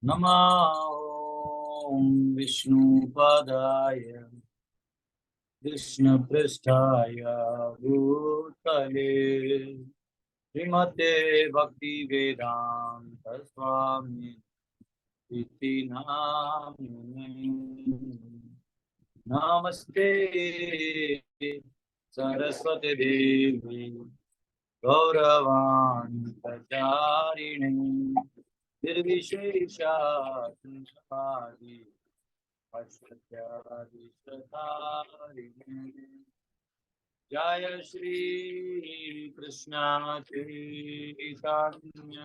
नमः विष्णुपदाय कृष्णपृष्ठाय भूतले श्रीमते भक्तिवेदांत स्वामी इति नामिने। नमस्ते सरस्वती देवी गौरवाणी प्रचारिणे निर्विशेषा संसारी अष्टधारिणे। जय श्री कृष्ण चैतन्य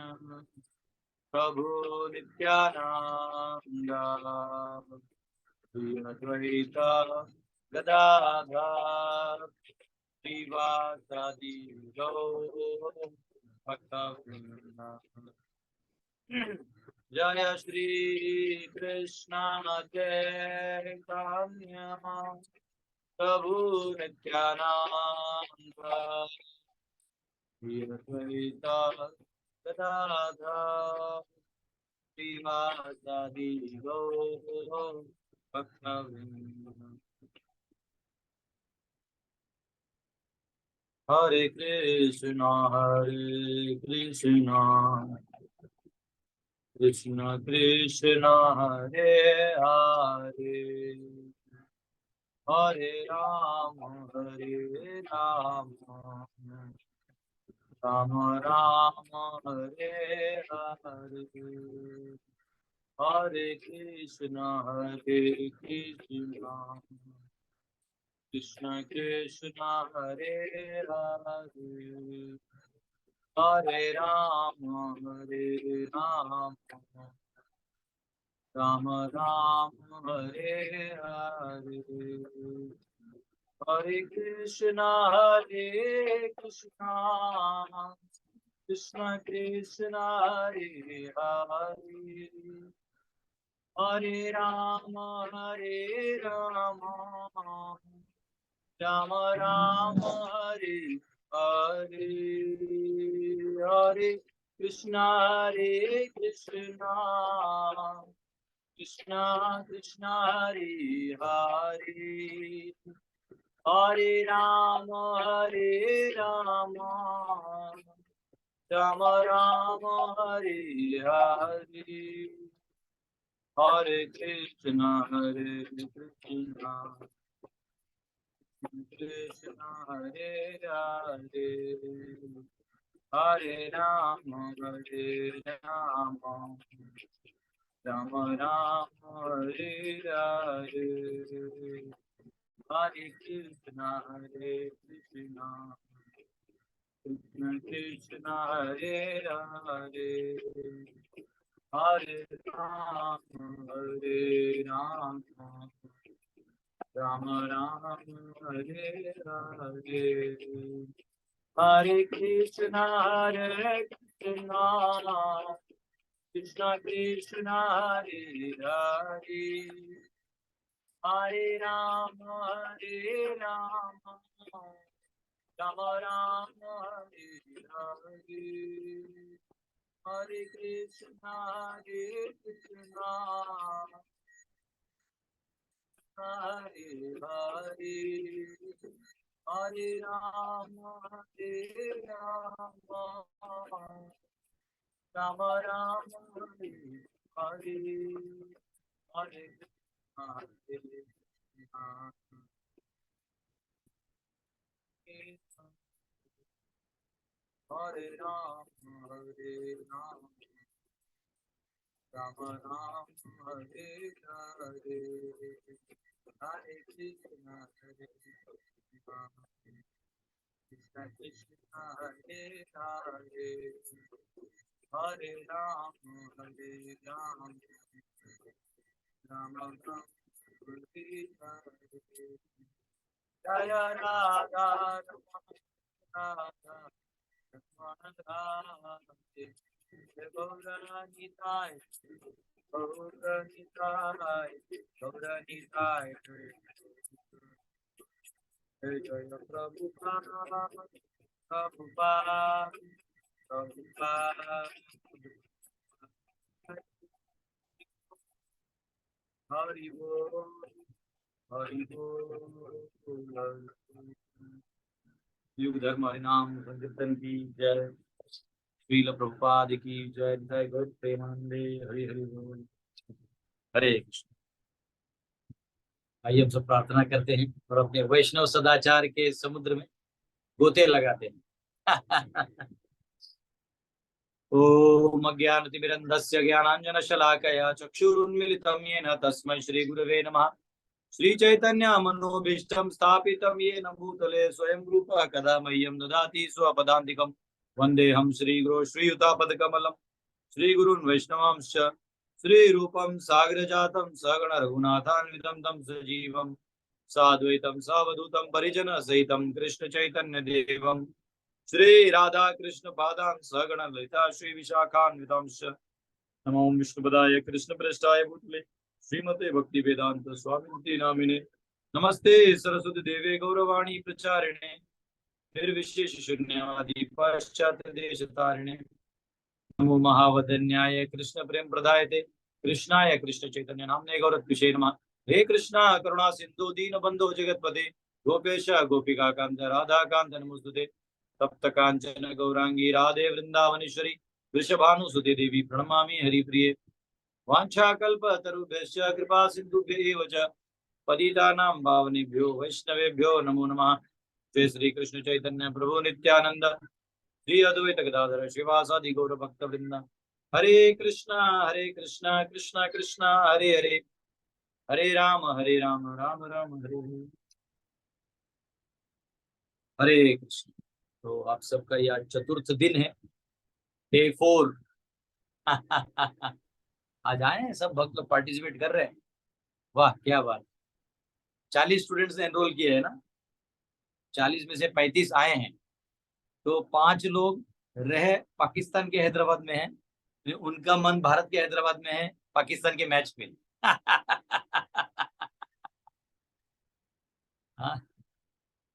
प्रभु नित्यानंद श्री अद्वैत गदाधर श्रीवासादि गौर भक्तवृंद। जय श्री कृष्ण चैतन्य प्रभु नित्यानंद श्री अद्वैत गदाधर श्रीवासादि गौर भक्तवृंद। हरे कृष्ण कृष्ण कृष्ण हरे हरे हरे राम राम राम हरे हरे हरे कृष्ण कृष्ण कृष्ण हरे हरे हरे राम राम राम हरे हरे हरे कृष्ण कृष्ण कृष्ण हरे हरे हरे राम राम राम हरे हरे हरे कृष्ण कृष्ण कृष्ण हरे हरे हरे राम राम राम हरे हरे हरे कृष्ण कृष्ण हरे हरे हरे राम राम राम हरे हरे हरे कृष्ण कृष्ण कृष्ण हरे हरे हरे राम राम राम हरे हरे हरे कृष्ण कृष्ण कृष्ण हरे हरे हरे राम राम राम हरे हरे हरे कृष्ण हरे हरे हरे राम राम राम हरे हरे हरे हरे राम राम राम हरे हरे हरे कृष्ण कृष्ण कृष्ण हरे हरे हरे राम राम राम हरे हरे जय राधा राधा गौरनिताय गौरनिताय जय प्रभुपाद हरि बोल, हरि बोल। युग धर्म हरिनाम संकीर्तन की जय। श्रील प्रभुपाद की जय। जय गुरु प्रेमानंदे। हरि हरि बोल। हरे कृष्ण। आइए हम सब प्रार्थना करते हैं और अपने वैष्णव सदाचार के समुद्र में गोते लगाते हैं। ओम अज्ञानतिमिरन्धस्य ज्ञानाञ्जनशलाकया चक्षुरुन्मिलितं येन तस्मै श्रीगुरवे नमः। श्रीचैतन्यमनोभीष्टं स्थापितं येन भूतले स्वयं रूपः कदा मह्यं ददाति स्वपदान्तिकं। वन्देऽहं श्रीगुरो श्रीयुतापदकमलं श्रीगुरून् वैष्णवांश्च श्रीरूपं साग्रजातं सगण रघुनाथान्वितं तं सजीवं साद्वैतं सावधूतं परिजनसहितं कृष्ण चैतन्य देवं श्री राधा कृष्ण पादान सगण ललिता श्री विशाखान्वितांश नमो विष्णुपदाय कृष्ण प्रेष्ठाय भूतले श्रीमते भक्ति वेदांत स्वामी नामिने नमस्ते सरस्वती देवे गौरवाणी प्रचारिणे निर्विशेष शून्यवादी पाश्चात्य देश तारिणे नमो महावदन्याय कृष्ण प्रेम प्रदायते कृष्णाय कृष्ण चैतन्य नामने गौरत्विषे नमः। हे कृष्णा करुणा सिंधु दीन बंधु जगतपते गोपेश गोपिका कांत राधा कांत नमोस्तुते तप्त कांचन गौरांगी राधे वृंदावनेश्वरी वृषभानुसुते देवी प्रणमामि हरिप्रिये वाञ्छाकल्पतरुभ्यश्च कृपा सिन्धुभ्यैव च पतितानां पावनेभ्यो वैष्णवेभ्यो नमो नमः। जय श्री कृष्ण चैतन्य प्रभु नित्यानंद श्री अद्वैत गदाधर शिवासादि गौर भक्त वृंद हरे कृष्णा कृष्णा कृष्णा हरे हरे हरे राम राम राम हरे हरे। हरे कृष्ण। तो आप सबका ये आज चतुर्थ दिन है, डे 4। आज आए हैं सब भक्त लोग, पार्टिसिपेट कर रहे हैं। वाह क्या बात। 40 स्टूडेंट्स ने एनरोल किए हैं ना। 40 में से 35 आए हैं, तो 5 लोग रहे पाकिस्तान के हैदराबाद में है, उनका मन भारत के हैदराबाद में है पाकिस्तान के मैच में। हाँ,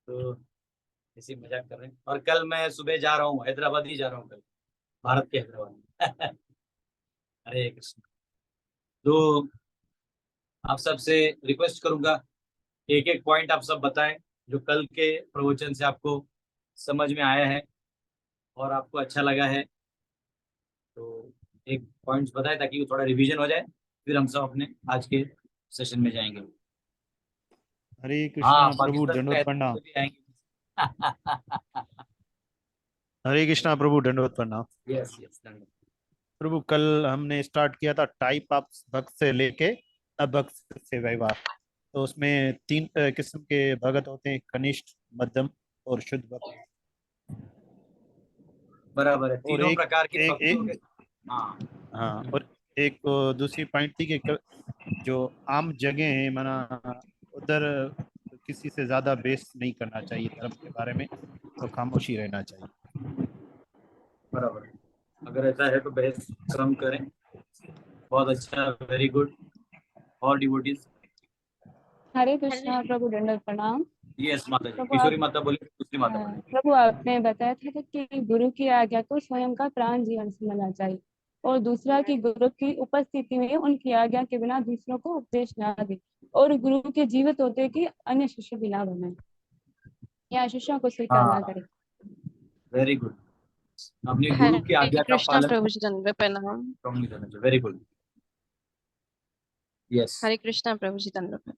तो ऐसी मजाक कर रहे हैं। और कल मैं सुबह जा रहा हूँ, हैदराबाद ही जा रहा हूँ कल, भारत के हैदराबाद में। हरे कृष्ण। तो आप सबसे रिक्वेस्ट करूंगा, एक एक पॉइंट आप सब बताएं जो कल के प्रवचन से आपको समझ में आया है और आपको अच्छा लगा है। तो एक पॉइंट्स बताएं ताकि वो थोड़ा रिवीजन हो जाए, फिर हम सब अपने आज के सेशन में जाएंगे। हरे हाँ, कृष्णा प्रभु पाकिस्तान दंडवत प्रणाम। में भी आएंगे। हरे कृष्णा प्रभु दंडवत प्रणाम। यस यस, धन्यवाद। प्रभु कल हमने स्टार्ट किया था टाइप ऑफ भक्त से लेके अभक्त से व्यवहार। तो उसमें 3 किस्म के भगत होते हैं, कनिष्ठ, मध्यम और शुद्ध भक्त। बराबर है, और तीनों प्रकार के एक भक्तों के। एक हाँ। हाँ, और एक दूसरी पॉइंट थी कि जो आम जगह है माना उधर किसी से ज्यादा बेस नहीं करना चाहिए धर्म के बारे में, तो खामोशी रहना चाहिए। बराबर है। अगर ऐसा है तो बहस कम करें। बहुत अच्छा, वेरी गुड। और डिवोटीज। हरे कृष्णा प्रभु दंडवत प्रणाम। यस माता जी, प्रभु किशोरी आप माता बोले, दूसरी माता बोले। प्रभु आपने बताया था कि गुरु की आज्ञा को स्वयं का प्राण जीवन समझना चाहिए, और दूसरा कि गुरु की उपस्थिति में उनकी आज्ञा के बिना दूसरों को उपदेश ना दे, और गुरु के जीवित होते कि अन्य शिष्य भी ना बनाए या शिष्यों को स्वीकार ना हाँ, करे। Very good. अपने गुरु की हरे आज्ञा का कृष्णा पालन प्रभु जी दंडवत प्रणाम। strongly करना चाहिए। Very good. Yes Hare Krishna प्रभु जी दंडवत यस,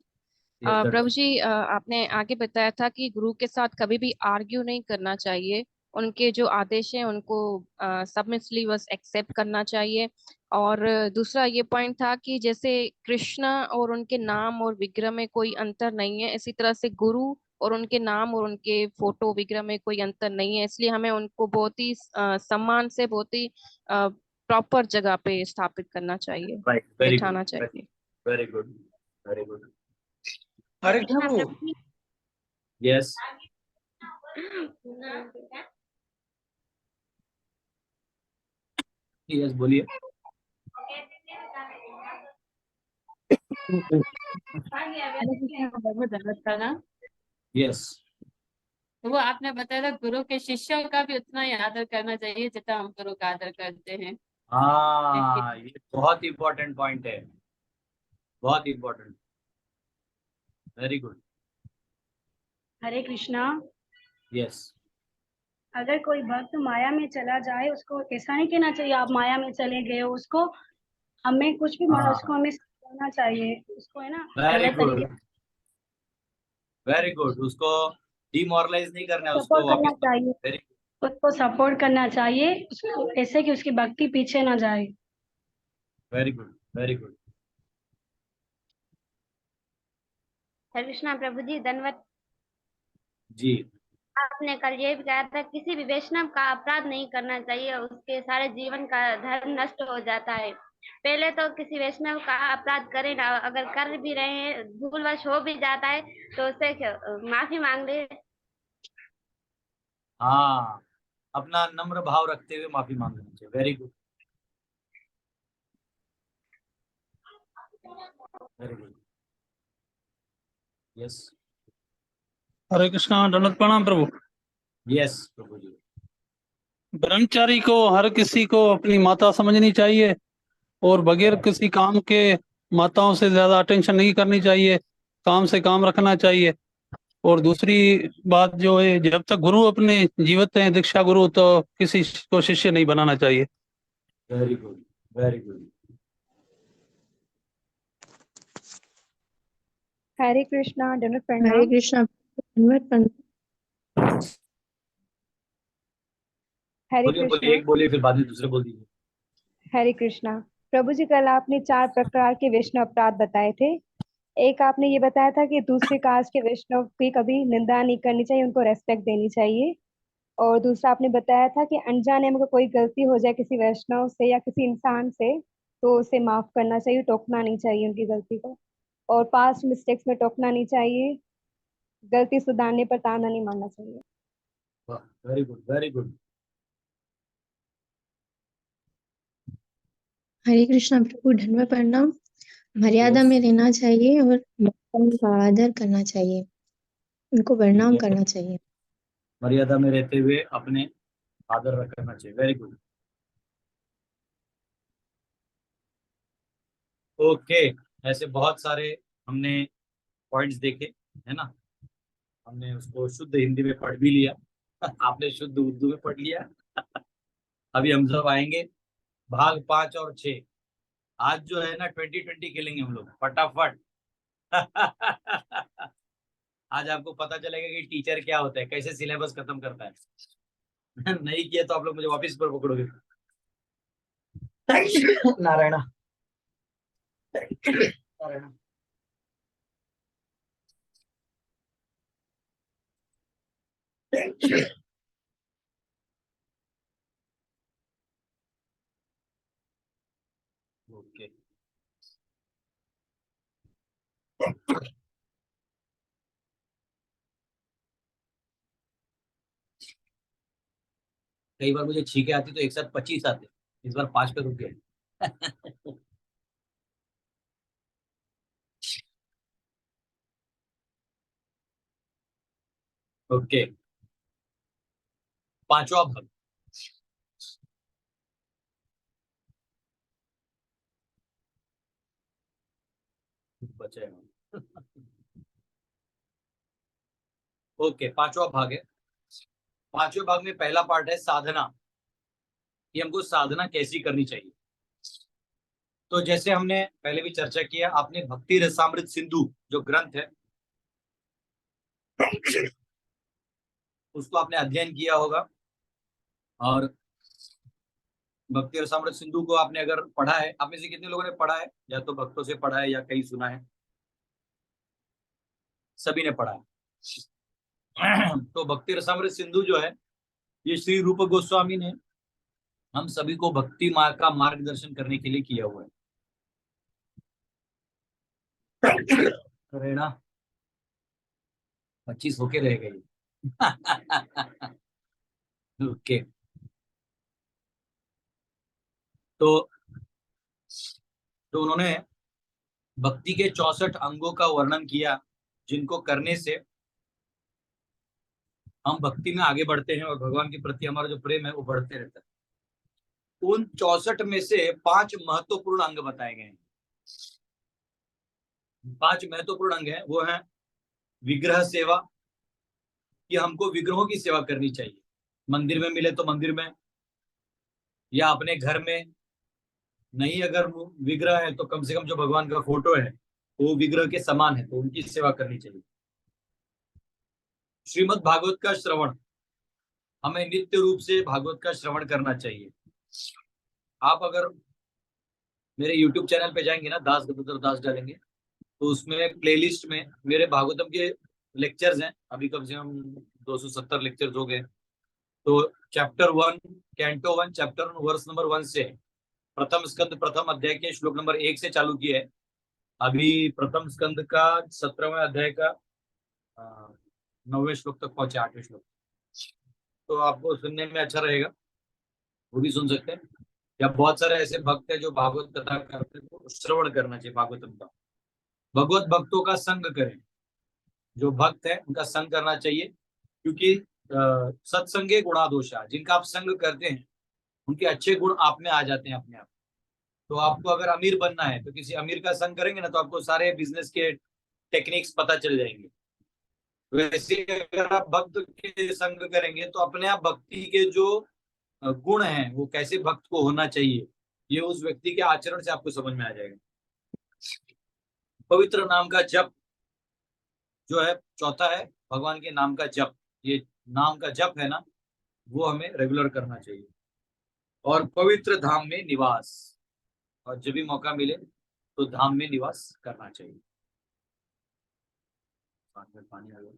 दैट। प्रभु जी आपने आगे बताया था कि गुरु के साथ कभी भी आर्ग्यू नहीं करना चाहिए, उनके जो आदेश हैं उनको सबमिसली बस एक्सेप्ट करना चाहिए। और दूसरा ये पॉइंट था कि जैसे कृष्णा और उनके नाम और विग्रह में कोई अंतर नहीं है, इसी तरह से गुरु और उनके नाम और उनके फोटो विग्रह में कोई अंतर नहीं है, इसलिए हमें उनको बहुत ही सम्मान से, बहुत ही प्रॉपर जगह पे स्थापित करना चाहिए, राइट, वेरी गुड। बिठाना चाहिए। Very good, very good. Hare Krishna प्रभु जी। यस यस, बोलिए। हरे कृष्णा प्रभु दंडवत प्रणाम। यस तो वो आपने बताया था गुरु के शिष्यों का भी उतना ही आदर करना चाहिए जितना हम गुरु का आदर करते हैं। हाँ, ये बहुत इंपॉर्टेंट पॉइंट है। बहुत important, very good, Hare Krishna. Yes. अगर कोई भक्त माया में चला जाए, उसको ऐसा नहीं कहना चाहिए आप माया में चले गए हो। उसको हमें कुछ भी माना, उसको हमें समझाना चाहिए, उसको है ना वेरी गलत तरीके गुड, वेरी गुड, उसको डिमोरलाइज नहीं करना है, सपोर्ट उसको करना वापस। चाहिए, वेरी उसको सपोर्ट करना चाहिए, उसको ऐसे कि उसकी भक्ति पीछे ना जाए। Very good, very good. Hare Krishna प्रभु जी, धन्यवाद। जी, आपने कल ये भी कहा था किसी भी वैष्णव का अपराध नहीं करना चाहिए, उसके सारे जीवन का धर्म नष्ट हो जाता है। पहले तो किसी वैष्णव का अपराध करें ना, अगर कर भी रहे हैं, भूलवश हो भी जाता है तो उससे माफी मांग ले। हाँ, अपना नम्र भाव रखते हुए माफी मांगना चाहिए। Very good, very good, yes, Hare Krishna, दंडवत प्रणाम प्रभु। यस प्रभु जी। ब्रह्मचारी को हर किसी को अपनी माता समझनी चाहिए और बगैर किसी काम के माताओं से ज्यादा अटेंशन नहीं करनी चाहिए, काम से काम रखना चाहिए। और दूसरी बात जो है, जब तक गुरु अपने जीवित हैं, दीक्षा गुरु, तो किसी को शिष्य नहीं बनाना चाहिए। Very good, very good. Hare Krishna, दंडवत हरे प्रणाम। कृष्णा, धन्यवाद प्रणाम। हरे बोलिए बोलिए, कृष्णा, एक बोलिए फिर बाद में दूसरे बोल दीजिए। हरे कृष्णा। प्रभु जी, कल आपने 4 प्रकार के वैष्णव अपराध बताए थे। एक आपने ये बताया था कि दूसरे कास्ट के वैष्णव की कभी निंदा नहीं करनी चाहिए, उनको रेस्पेक्ट देनी चाहिए। और दूसरा आपने बताया था कि अनजाने में अगर कोई गलती हो जाए किसी वैष्णव से या किसी इंसान से, तो उसे माफ करना चाहिए, टोकना नहीं चाहिए उनकी गलती को। और पास्ट मिस्टेक्स में टोकना नहीं चाहिए, गलती सुधारने पर ताना नहीं मारना चाहिए। Very good, very good. Hare Krishna प्रभु, धन्यवाद प्रणाम। मर्यादा में रहना चाहिए और बड़ों का आदर करना चाहिए, उनको प्रणाम करना चाहिए। मर्यादा में रहते हुए अपने आदर करना चाहिए। Very good, okay. ऐसे बहुत सारे हमने पॉइंट्स देखे, है ना। हमने उसको शुद्ध हिंदी में पढ़ भी लिया। आपने शुद्ध उर्दू में पढ़ लिया। अभी हम सब आएंगे भाग 5 और 6। आज जो है ना 2020 खेलेंगे हम लोग फटाफट। आज आपको पता चलेगा कि टीचर क्या होता है, कैसे सिलेबस खत्म करता है। नहीं किया तो आप लोग मुझे वापस पर पकड़ोगे। नारायणा, नारायणा। ओके, कई बार मुझे छींके आती तो एक साथ 25 आते, इस बार 5 पे रुक गए। ओके, पांचवा भाग। बचे ओके, पांचवा भाग है। पांचवें भाग में पहला पार्ट है साधना, कि हमको साधना कैसी करनी चाहिए। तो जैसे हमने पहले भी चर्चा किया, आपने भक्ति रसामृत सिंधु जो ग्रंथ है उसको आपने अध्ययन किया होगा। और भक्ति रसामृत सिंधु को आपने अगर पढ़ा है, आप में से कितने लोगों ने पढ़ा है, या तो भक्तों से पढ़ा है या कहीं सुना है? सभी ने पढ़ा है। तो भक्ति रसामृत सिंधु जो है, ये श्री रूप गोस्वामी ने हम सभी को भक्ति मार्ग का मार्गदर्शन करने के लिए किया हुआ है। रेणा 25 होके रह गई। ओके, तो उन्होंने भक्ति के 64 अंगों का वर्णन किया, जिनको करने से हम भक्ति में आगे बढ़ते हैं और भगवान के प्रति हमारा जो प्रेम है वो बढ़ते रहता है। उन 64 में से 5 महत्वपूर्ण अंग बताए गए हैं। 5 महत्वपूर्ण अंग हैं, वो हैं विग्रह सेवा, कि हमको विग्रहों की सेवा करनी चाहिए। मंदिर में मिले तो मंदिर में, या अपने घर में, नहीं अगर वो विग्रह है तो कम से कम जो भगवान का फोटो है वो विग्रह के समान है, तो उनकी सेवा करनी चाहिए। श्रीमद् भागवत का श्रवण, हमें नित्य रूप से भागवत का श्रवण करना चाहिए। आप अगर मेरे YouTube चैनल पे जाएंगे ना, दास गदोदर दास डालेंगे, तो उसमें प्लेलिस्ट में मेरे भागवतम के लेक्चर्स हैं। अभी कम से कम 270 लेक्चर्स हो गए। तो chapter 1, canto 1, chapter 1, verse number 1 से प्रथम स्कंद प्रथम अध्याय के श्लोक नंबर 1 से चालू किया है। अभी प्रथम स्कंद का 17वें अध्याय का 9वें श्लोक तक पहुंचे, 8वें श्लोक। तो आपको सुनने में अच्छा रहेगा, वो भी सुन सकते हैं। या बहुत सारे ऐसे भक्त हैं जो भागवत कथा करते हैं, तो श्रवण करना चाहिए भागवतम का। भगवत भक्तों का संग करें, जो भक्त है उनका संग करना चाहिए, क्योंकि सत्संगे गुणादोषा, जिनका आप संग करते हैं उनके अच्छे गुण आप में आ जाते हैं अपने आप। तो आपको अगर अमीर बनना है तो किसी अमीर का संग करेंगे ना, तो आपको सारे बिजनेस के टेक्निक्स पता चल जाएंगे। वैसे अगर आप भक्त के संग करेंगे तो अपने आप भक्ति के जो गुण हैं, वो कैसे भक्त को होना चाहिए, ये उस व्यक्ति के आचरण से आपको समझ में आ जाएगा। पवित्र नाम का जप जो है, चौथा है भगवान के नाम का जप। ये नाम का जप है ना, वो हमें रेगुलर करना चाहिए। और पवित्र धाम में निवास, और जब भी मौका मिले तो धाम में निवास करना चाहिए। पानी आ गया।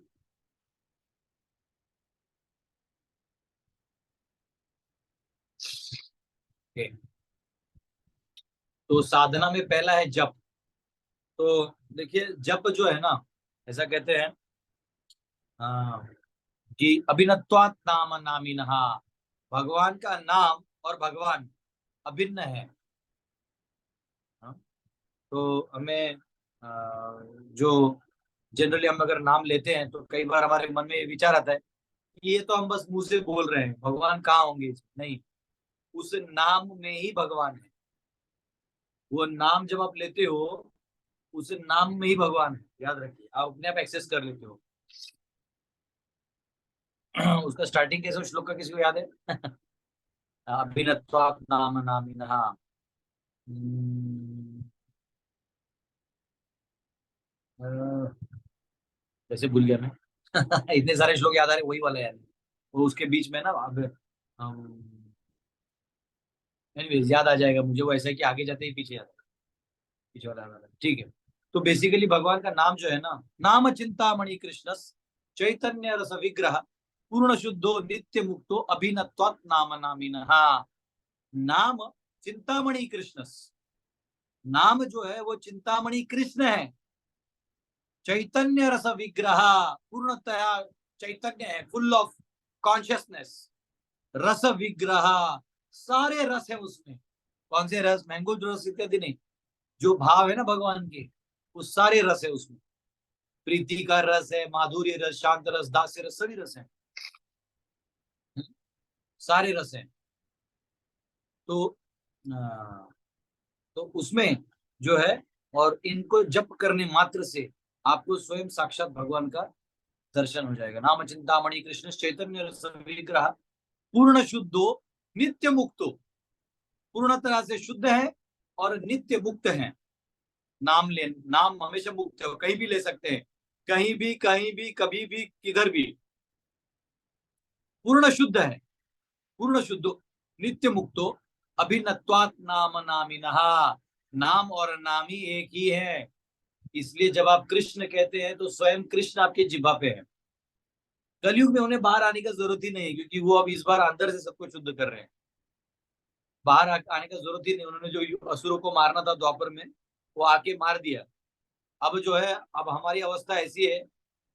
तो साधना में पहला है जप। तो देखिए जप जो है ना, ऐसा कहते हैं कि अभिन्नत्वात् नाम नामिनः, भगवान का नाम और भगवान अभिन्न है। तो हमें जो जनरली हम अगर नाम लेते हैं तो कई बार हमारे मन में विचार आता है कि ये तो हम बस मुंह से बोल रहे हैं, भगवान कहाँ होंगे। नहीं, उस नाम में ही भगवान है। वो नाम जब आप लेते हो, उस नाम में ही भगवान है, याद रखिए। आप अपने आप एक्सेस कर लेते हो। उसका स्टार्टिंग कैसे श्लोक का किसी को याद है? अभिन्नत्वात् नाम नामिनः। जैसे भूल गया मैं। इतने सारे श्लोक याद आ रहे, वही वाला याद है। वो उसके बीच में ना, अब एनीवेज याद आ जाएगा मुझे। वो ऐसा है कि आगे जाते ही पीछे आता है, पीछे वाला याद। ठीक है। तो बेसिकली भगवान का नाम जो है ना, नाम चिंतामणि कृष्ण चैतन्य रस विग्रह पूर्ण शुद्धो नित्य मुक्तो अभिन्नत्वात् नाम नामिनः। नाम चिंतामणि कृष्ण, नाम जो है वो चिंतामणि कृष्ण है। चैतन्य रस विग्रह, पूर्णतया चैतन्य है, फुल ऑफ कॉन्शियसनेस। रस विग्रह, सारे रस है उसमें। कौन से रस? मैंगो रस इत्यादि नहीं, जो भाव है ना भगवान के, वो सारे रस है उसमें। प्रीति का रस है, माधुर्य रस, शांत रस, दास्य रस, सभी रस है, सारे रस हैं। तो उसमें जो है, और इनको जप करने मात्र से आपको स्वयं साक्षात भगवान का दर्शन हो जाएगा। नाम चिंतामणि कृष्ण चैतन्य रस विग्रह पूर्ण शुद्धो नित्य मुक्तो, पूर्ण तरह से शुद्ध है और नित्य मुक्त है। नाम हमेशा मुक्त है, कहीं भी ले सकते हैं, कहीं भी, कभी भी, किधर भी। पूर्ण शुद्ध है, पूर्ण शुद्धो नित्य मुक्तो अभिन्नत्वात् नाम नामिनः। नाम और नामी एक ही है, इसलिए जब आप कृष्ण कहते हैं तो स्वयं कृष्ण आपके जिह्वा पे है। कलयुग में उन्हें बाहर आने का जरूरत ही नहीं है, क्योंकि वो अब इस बार अंदर से सबको शुद्ध कर रहे हैं। बाहर आने का जरूरत ही नहीं। उन्होंने जो असुरों को मारना था द्वापर में, वो आके मार दिया। अब जो है, अब हमारी अवस्था ऐसी है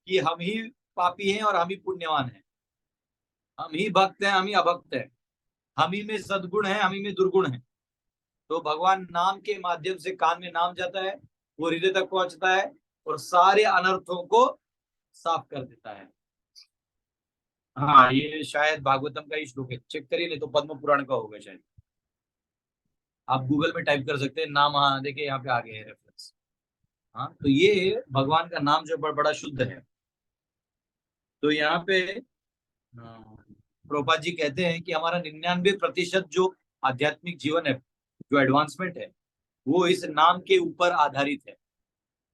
कि हम ही पापी हैं और हम ही पुण्यवान हैं, हम ही भक्त हैं, हम ही अभक्त हैं, हम ही में सद्गुण है, हम ही में दुर्गुण है। तो भगवान नाम के माध्यम से, कान में नाम जाता है, वो हृदय तक पहुंचता है और सारे अनर्थों को साफ कर देता है। हाँ, ये शायद भागवतम का ही श्लोक है, चेक करिए, नहीं तो पद्म पुराण का होगा शायद। आप गूगल में टाइप कर सकते हैं नाम। हाँ देखिए, यहाँ पे आ गया है रेफरेंस। हाँ, तो ये भगवान का नाम जो बड़ा शुद्ध है। तो यहाँ पे प्रभुपाद जी कहते हैं कि हमारा 99% जो आध्यात्मिक जीवन है, जो एडवांसमेंट है, वो इस नाम के ऊपर आधारित है।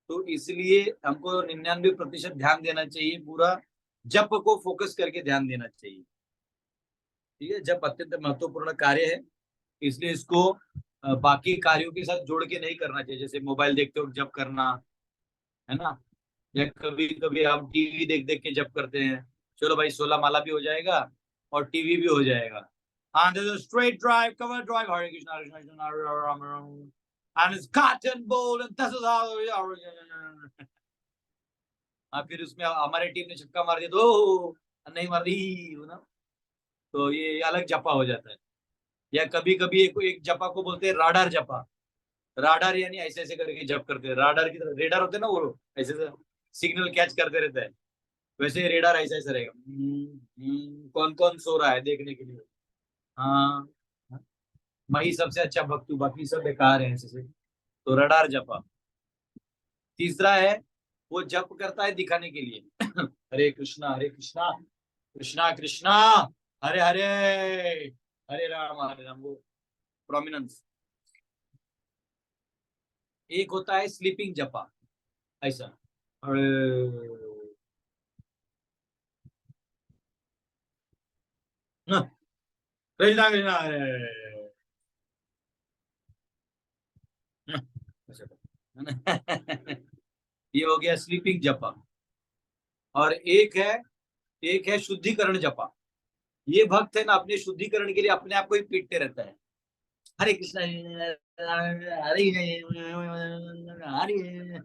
तो इसलिए हमको 99% ध्यान देना चाहिए, पूरा जप को फोकस करके ध्यान देना चाहिए। ठीक है, जप अत्यंत महत्वपूर्ण कार्य है, इसलिए इसको बाकी कार्यों के साथ जोड़ के नहीं करना चाहिए। जैसे मोबाइल देखते वक्त जप करना, है ना, या कभी कभी हम टीवी देख देख के जप करते हैं, चलो भाई 16 माला भी हो जाएगा और टीवी भी हो जाएगा। And there's a straight drive, cover drive, Hare Krishna, Krishna Krishna, Hare Hare, Ram Ram, and it's cotton ball, and this is how. हाँ, फिर उसमें हमारे टीम ने छक्का मार दिया तो नहीं मार रही ना, तो ये अलग जपा हो जाता है। या कभी कभी एक जपा को बोलते हैं राडार जपा। राडार यानी ऐसे ऐसे करके जप करते हैं, राडार की तरह, रेडार होते हैं ना, वो ऐसे सिग्नल कैच करते रहता है, वैसे रेडार ऐसा ऐसा रहेगा। कौन कौन सो रहा है देखने के लिए। हाँ, मही सबसे अच्छा भक्तु, बाकी सब बेकार है ऐसे। तो रडार जपा। तीसरा है, वो जप करता है दिखाने के लिए। हरे कृष्णा कृष्णा कृष्णा हरे हरे, हरे राम, वो प्रोमिनेंस। एक होता है स्लीपिंग जपा, ऐसा, कृष्णा कृष्णा हरे। ये हो गया स्लीपिंग जपा। और एक है शुद्धिकरण जपा। ये भक्त है ना, अपने शुद्धिकरण के लिए अपने आप को ही पीटते रहता है। हरे कृष्णा हरे हरे,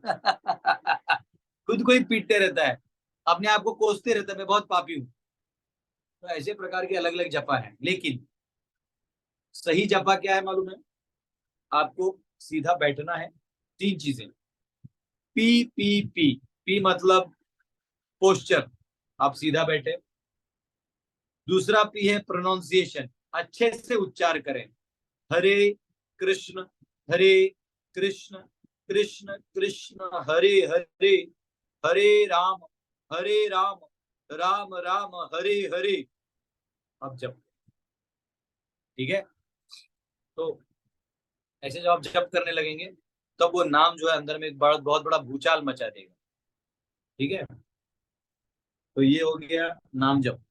खुद को ही पीटते रहता है, अपने आप को कोसते रहता है, मैं बहुत पापी हूँ। तो ऐसे प्रकार के अलग अलग जपा है, लेकिन सही जपा क्या है मालूम है आपको? सीधा बैठना है। 3 चीजें, पी पी पी। पी मतलब पोस्चर, आप सीधा बैठे। दूसरा पी है प्रोनाउंसिएशन, अच्छे से उच्चार करें। हरे कृष्ण कृष्ण कृष्ण हरे हरे, हरे राम राम राम हरे हरे। अब जब ठीक है, तो ऐसे जब आप जप करने लगेंगे तब तो वो नाम जो है अंदर में एक बहुत बड़ा भूचाल मचा देगा। ठीक है, तो ये हो गया नाम जप।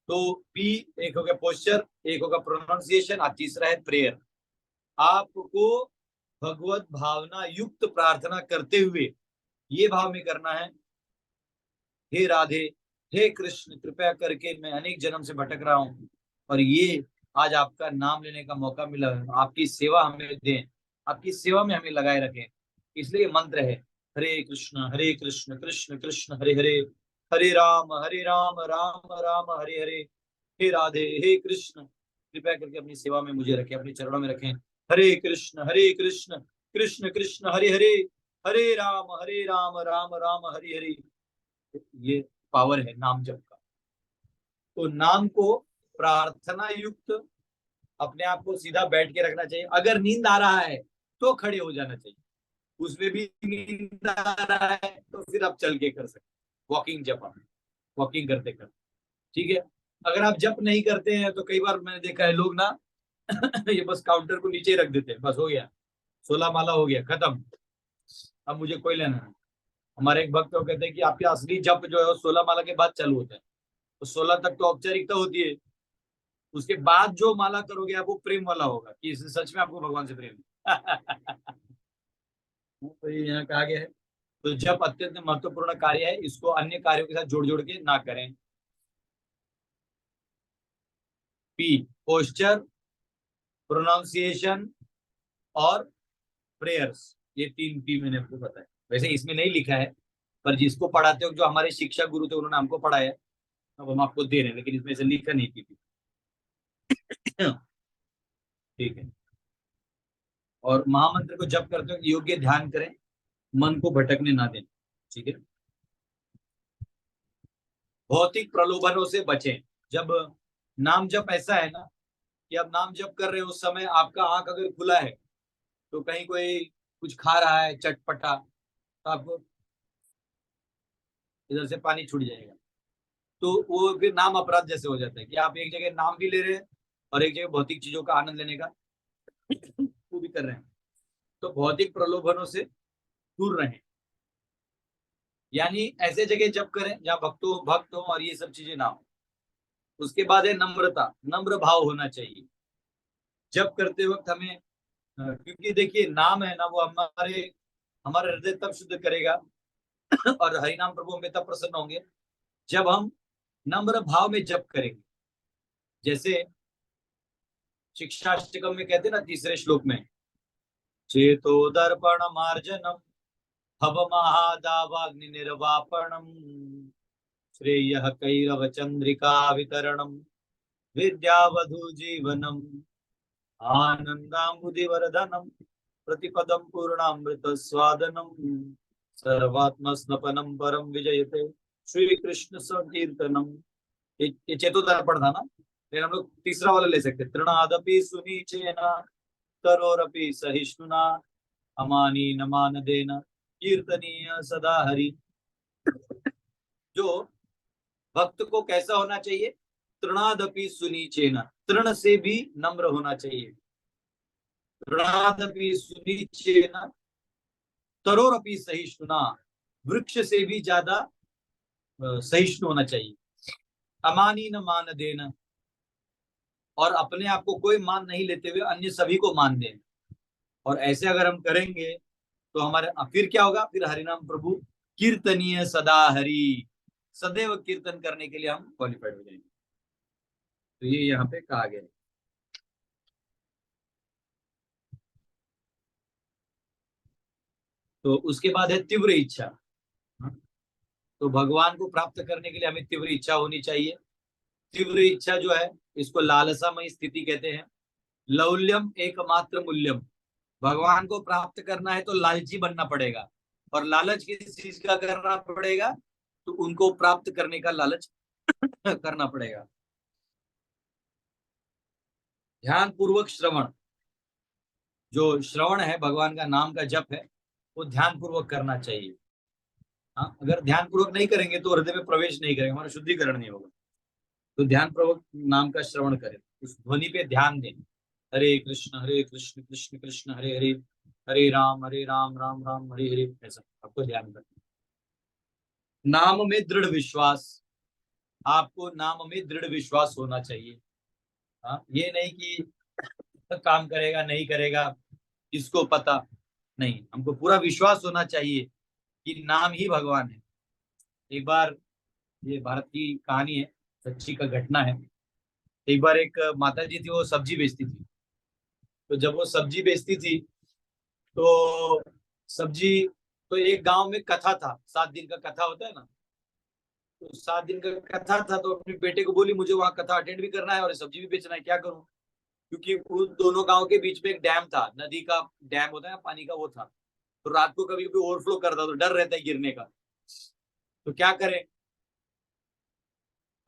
तो पी एक हो गया पोस्चर, एक होगा प्रोनाउंसिएशन, और तीसरा है प्रेयर। आपको भगवत भावना युक्त प्रार्थना करते हुए ये भाव में करना है, हे राधे, हे कृष्ण, कृपया करके मैं अनेक जन्म से भटक रहा हूँ और ये आज आपका नाम लेने का मौका मिला है, आपकी सेवा हमें दें, आपकी सेवा में हमें लगाए रखें। इसलिए मंत्र है हरे कृष्ण कृष्ण कृष्ण हरे हरे, हरे राम राम राम हरे हरे, हे राधे हे कृष्ण, कृपया करके अपनी सेवा में मुझे रखें, अपने चरणों में रखें। हरे कृष्ण कृष्ण कृष्ण हरे हरे, हरे राम राम राम हरे हरे। ये पावर है नाम जप का। तो नाम को प्रार्थना युक्त अपने आप को सीधा बैठ के रखना चाहिए। अगर नींद आ रहा है तो खड़े हो जाना चाहिए, उसमें भी नींद आ रहा है तो फिर आप चल के कर सकते, वॉकिंग जप, वॉकिंग करते करते। ठीक है, अगर आप जप नहीं करते हैं तो कई बार मैंने देखा है लोग ना ये बस काउंटर को नीचे रख देते हैं, बस हो गया 16 माला हो गया खत्म, अब मुझे कोई लेना है। हमारे एक भक्त तो कहते हैं कि आपके असली जप जो है वो 16 माला के बाद चालू होता है। तो 16 तक तो औपचारिकता होती है, उसके बाद जो माला करोगे आप वो प्रेम वाला होगा कि सच में आपको भगवान से प्रेम है। तो ये यहाँ कहा गया है। तो जप अत्यंत महत्वपूर्ण कार्य है, इसको अन्य कार्यों के साथ जोड़ जोड़ के ना करें। पी पोस्चर, प्रोनाउंसिएशन और प्रेयर्स, ये 3 पी मैंने आपको बताया। वैसे इसमें नहीं लिखा है, पर जिसको पढ़ाते हो जो हमारे शिक्षा गुरु थे उन्होंने हमको पढ़ाया, अब हम आपको दे रहे हैं, लेकिन इसमें से लिखा नहीं थी। ठीक है, और महामंत्र को जप करते हो योग्य ध्यान करें, मन को भटकने ना दें। ठीक है, भौतिक प्रलोभनों से बचें। जब नाम जप ऐसा है ना कि आप नाम जप कर रहे हो उस समय आपका आंख अगर खुला है तो कहीं कोई कुछ खा रहा है चटपटा, तो आपको इधर से पानी छूट जाएगा। तो वो फिर नाम अपराध जैसे हो जाता है कि आप एक जगह नाम भी ले रहे हैं और एक जगह भौतिक चीजों का आनंद लेने का वो भी कर रहे हैं। तो भौतिक प्रलोभनों से दूर रहें, यानी ऐसे जगह जप करें जहाँ भक्त हो और ये सब चीजें ना हो। उसके बाद है नम्रता, नम्र भाव होना चाहिए जप करते वक्त हमें, क्योंकि देखिए नाम है ना, वो हमारे हृदय तब शुद्ध करेगा और हरिनाम प्रभु में तब प्रसन्न होंगे जब हम नम्र भाव में जप करेंगे। जैसे शिक्षाष्टकम में कहते हैं ना, तीसरे श्लोक में, चेतो दर्पण मार्जनम भव महादावाग्नि निर्वापणम श्रेय कैरव चंद्रिका वितरणम विद्यावधु जीवनम आनंदाम्बुधिवर्धनम प्रतिपदम पूर्णामृत स्वादनम सर्वात्म स्नपनम परम विजयते श्री कृष्ण संकीर्तनम। ये चेतो दर्पण था ना, फिर हम लोग तीसरा वाला ले सकते, तृणादपि सुनीचेना तरोरपि सहिष्णुना अमानी नमान देना कीर्तनीय सदा हरि। जो भक्त को कैसा होना चाहिए, तृणादपि सुनीचेना, तृण से भी नम्र होना चाहिए, तृणादपि सुनीचेना तरोरपि सहिष्णुना, वृक्ष से भी ज्यादा सहिष्णु होना चाहिए, अमानी न मान देना, और अपने आप को कोई मान नहीं लेते हुए अन्य सभी को मान देना। और ऐसे अगर हम करेंगे तो हमारे फिर क्या होगा, फिर हरिनाम प्रभु कीर्तनीय सदा हरि, सदैव कीर्तन करने के लिए हम क्वालिफाइड हो जाएंगे। तो ये यहाँ पे कहा गया है। तो उसके बाद है तीव्र इच्छा। तो भगवान को प्राप्त करने के लिए हमें तीव्र इच्छा होनी चाहिए। तीव्र इच्छा जो है इसको लालसामय स्थिति कहते हैं। लौल्यम एकमात्र मूल्यम, भगवान को प्राप्त करना है तो लालची बनना पड़ेगा, और लालच किस चीज का करना पड़ेगा, तो उनको प्राप्त करने का लालच करना पड़ेगा। ध्यान पूर्वक श्रवण, जो श्रवण है भगवान का नाम का जप है वो ध्यान पूर्वक करना चाहिए। हाँ, अगर ध्यान पूर्वक नहीं करेंगे तो हृदय में प्रवेश नहीं करेंगे, हमारा शुद्धिकरण नहीं होगा। तो ध्यान पूर्वक नाम का श्रवण करें, उस ध्वनि पे ध्यान दें। हरे कृष्ण कृष्ण कृष्ण हरे हरे, हरे राम राम राम हरे हरे, ऐसा आपको ध्यान रखना। नाम में दृढ़ विश्वास, आपको नाम में दृढ़ विश्वास होना चाहिए। हाँ, ये नहीं कि काम करेगा नहीं करेगा इसको पता नहीं, हमको पूरा विश्वास होना चाहिए कि नाम ही भगवान है। एक बार, ये भारत की कहानी है, सच्ची का घटना है। एक बार एक माता जी थी, वो सब्जी बेचती थी। तो जब वो सब्जी बेचती थी तो सब्जी, तो एक गांव में कथा था, 7 दिन का कथा होता है ना, तो 7 दिन का कथा था। तो अपने बेटे को बोली मुझे वहां कथा अटेंड भी करना है और सब्जी भी बेचना है, क्या करूं? क्योंकि उन दोनों गांव के बीच में एक डैम था, नदी का डैम होता है पानी का, वो था। तो रात को कभी कभी ओवरफ्लो करता, तो डर रहता है गिरने का। तो क्या करें,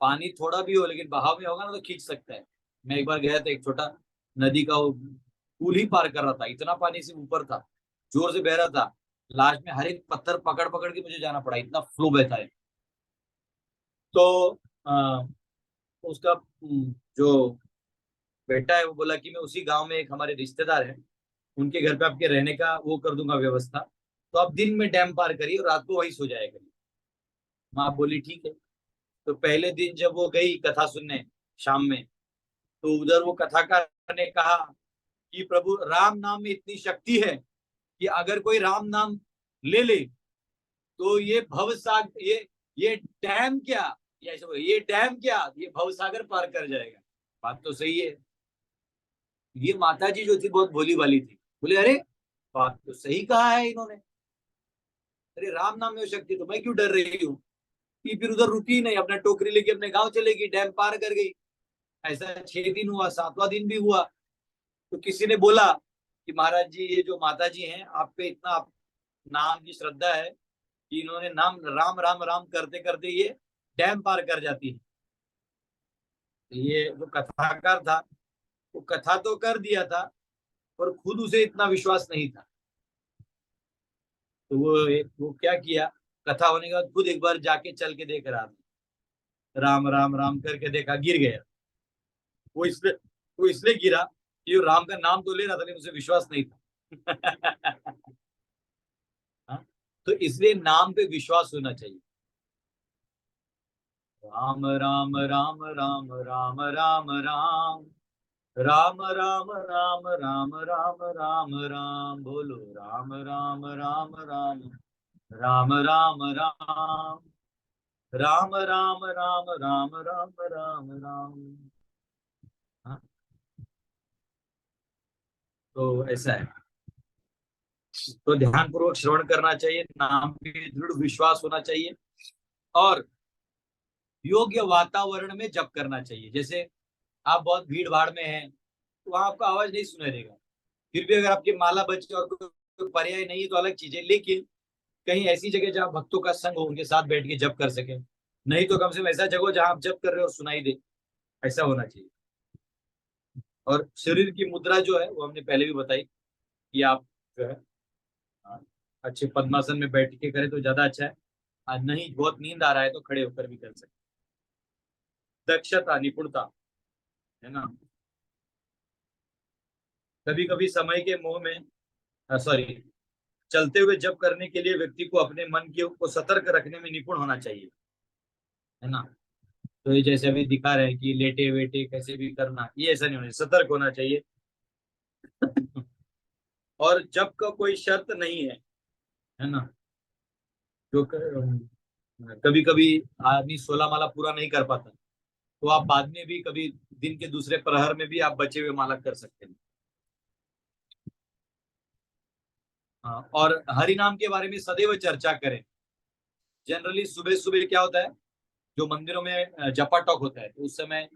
पानी थोड़ा भी हो लेकिन बहाव में होगा ना तो खींच सकता है। मैं एक बार गया था, एक छोटा नदी का वो पुल ही पार कर रहा था, इतना पानी से ऊपर था, जोर से बह रहा था। लास्ट में हर एक पत्थर पकड़ पकड़ के मुझे जाना पड़ा, इतना फ्लो बहता है। तो उसका जो बेटा है वो बोला कि मैं उसी गांव में एक हमारे रिश्तेदार हैं, उनके घर पे आपके रहने का वो कर दूंगा व्यवस्था, तो आप दिन में डैम पार करिए और रात को वहीं सो जाया करिए। माँ बोली ठीक है। तो पहले दिन जब वो गई कथा सुनने शाम में, तो उधर वो कथाकार ने कहा कि प्रभु राम नाम में इतनी शक्ति है कि अगर कोई राम नाम ले ले तो ये भवसागर, ये डैम क्या, ये डैम क्या, ये भवसागर पार कर जाएगा। बात तो सही है। ये माता जी जो थी बहुत भोली वाली थी, बोले अरे बात तो सही कहा है इन्होंने, अरे राम नाम में शक्ति, तो मैं क्यों डर रही हूँ। कि फिर उधर रुकी नहीं, अपना टोकरी लेके अपने गांव चलेगी, डैम पार कर गई। ऐसा 6 दिन हुआ, 7वां दिन भी हुआ। तो किसी ने बोला कि महाराज जी, ये जो माता जी हैं आप पे इतना नाम की श्रद्धा है कि इन्होंने नाम राम राम राम करते करते ये डैम पार कर जाती है। ये जो कथाकार था वो कथा तो कर दिया था पर खुद उसे इतना विश्वास नहीं था। तो वो क्या किया, कथा होने के बाद खुद एक बार जाके चल के देख रहा था, राम राम राम करके देखा, गिर गया। वो इसलिए गिरा कि वो राम का नाम तो ले रहा था लेकिन उसे विश्वास नहीं था। हाँ? तो इसलिए नाम पे विश्वास होना चाहिए। राम राम राम राम राम राम राम राम राम राम राम राम राम राम, बोलो राम राम राम राम राम राम राम राम राम राम राम राम राम राम। हाँ, तो ऐसा है। तो ध्यान पूर्वक श्रवण करना चाहिए, नाम पे दृढ़ विश्वास होना चाहिए और योग्य वातावरण में जप करना चाहिए। जैसे आप बहुत भीड़ भाड़ में हैं तो वहां आपको आवाज नहीं सुनाई देगा, फिर भी अगर आपकी माला बचे और कोई पर्याय नहीं है तो अलग चीज है, लेकिन कहीं ऐसी जगह जहाँ भक्तों का संग हो, उनके साथ बैठ के जप कर सके, नहीं तो कम से कम ऐसा जगह जहां आप जप कर रहे हो और सुनाई दे, ऐसा होना चाहिए। और शरीर की मुद्रा जो है वो हमने पहले भी बताई कि आप जो है अच्छे पद्मासन में बैठ के करें तो ज्यादा अच्छा है, और नहीं बहुत नींद आ रहा है तो खड़े होकर भी कर सकते। दक्षता, निपुणता है ना। कभी कभी समय के मोह में सॉरी चलते हुए जप करने के लिए व्यक्ति को अपने मन को सतर्क रखने में निपुण होना चाहिए, है ना। तो ये जैसे अभी दिखा रहे हैं कि लेटे वेटे कैसे भी करना, ये ऐसा नहीं होना चाहिए, सतर्क होना चाहिए। और जप का कोई शर्त नहीं है ना। जो कभी कभी आदमी 16 माला पूरा नहीं कर पाता तो आप बाद में भी कभी दिन के दूसरे प्रहर में भी आप बचे हुए माला कर सकते हैं। हाँ, और हरि नाम के बारे में सदैव चर्चा करें। जनरली सुबह सुबह क्या होता है, जो मंदिरों में जपा टॉक होता है तो उस समय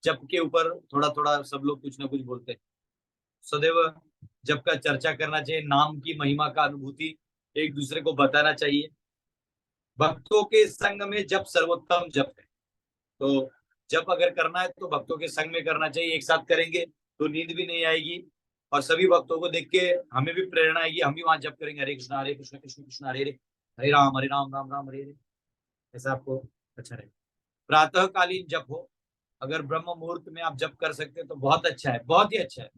जप के ऊपर थोड़ा थोड़ा सब लोग कुछ ना कुछ बोलते हैं। सदैव जप का चर्चा करना चाहिए, नाम की महिमा का अनुभूति एक दूसरे को बताना चाहिए। भक्तों के संग में जप सर्वोत्तम जप है। तो जप अगर करना है तो भक्तों के संग में करना चाहिए, एक साथ करेंगे तो नींद भी नहीं आएगी और सभी भक्तों को देख के हमें भी प्रेरणा आएगी, हम भी वहां जप करेंगे, हरे कृष्ण कृष्ण कृष्ण हरे हरे, हरे राम राम राम हरे हरे। ऐसा आपको अच्छा रहेगा। प्रातःकालीन जप हो, अगर ब्रह्म मुहूर्त में आप जप कर सकते हैं तो बहुत अच्छा है, बहुत ही अच्छा है।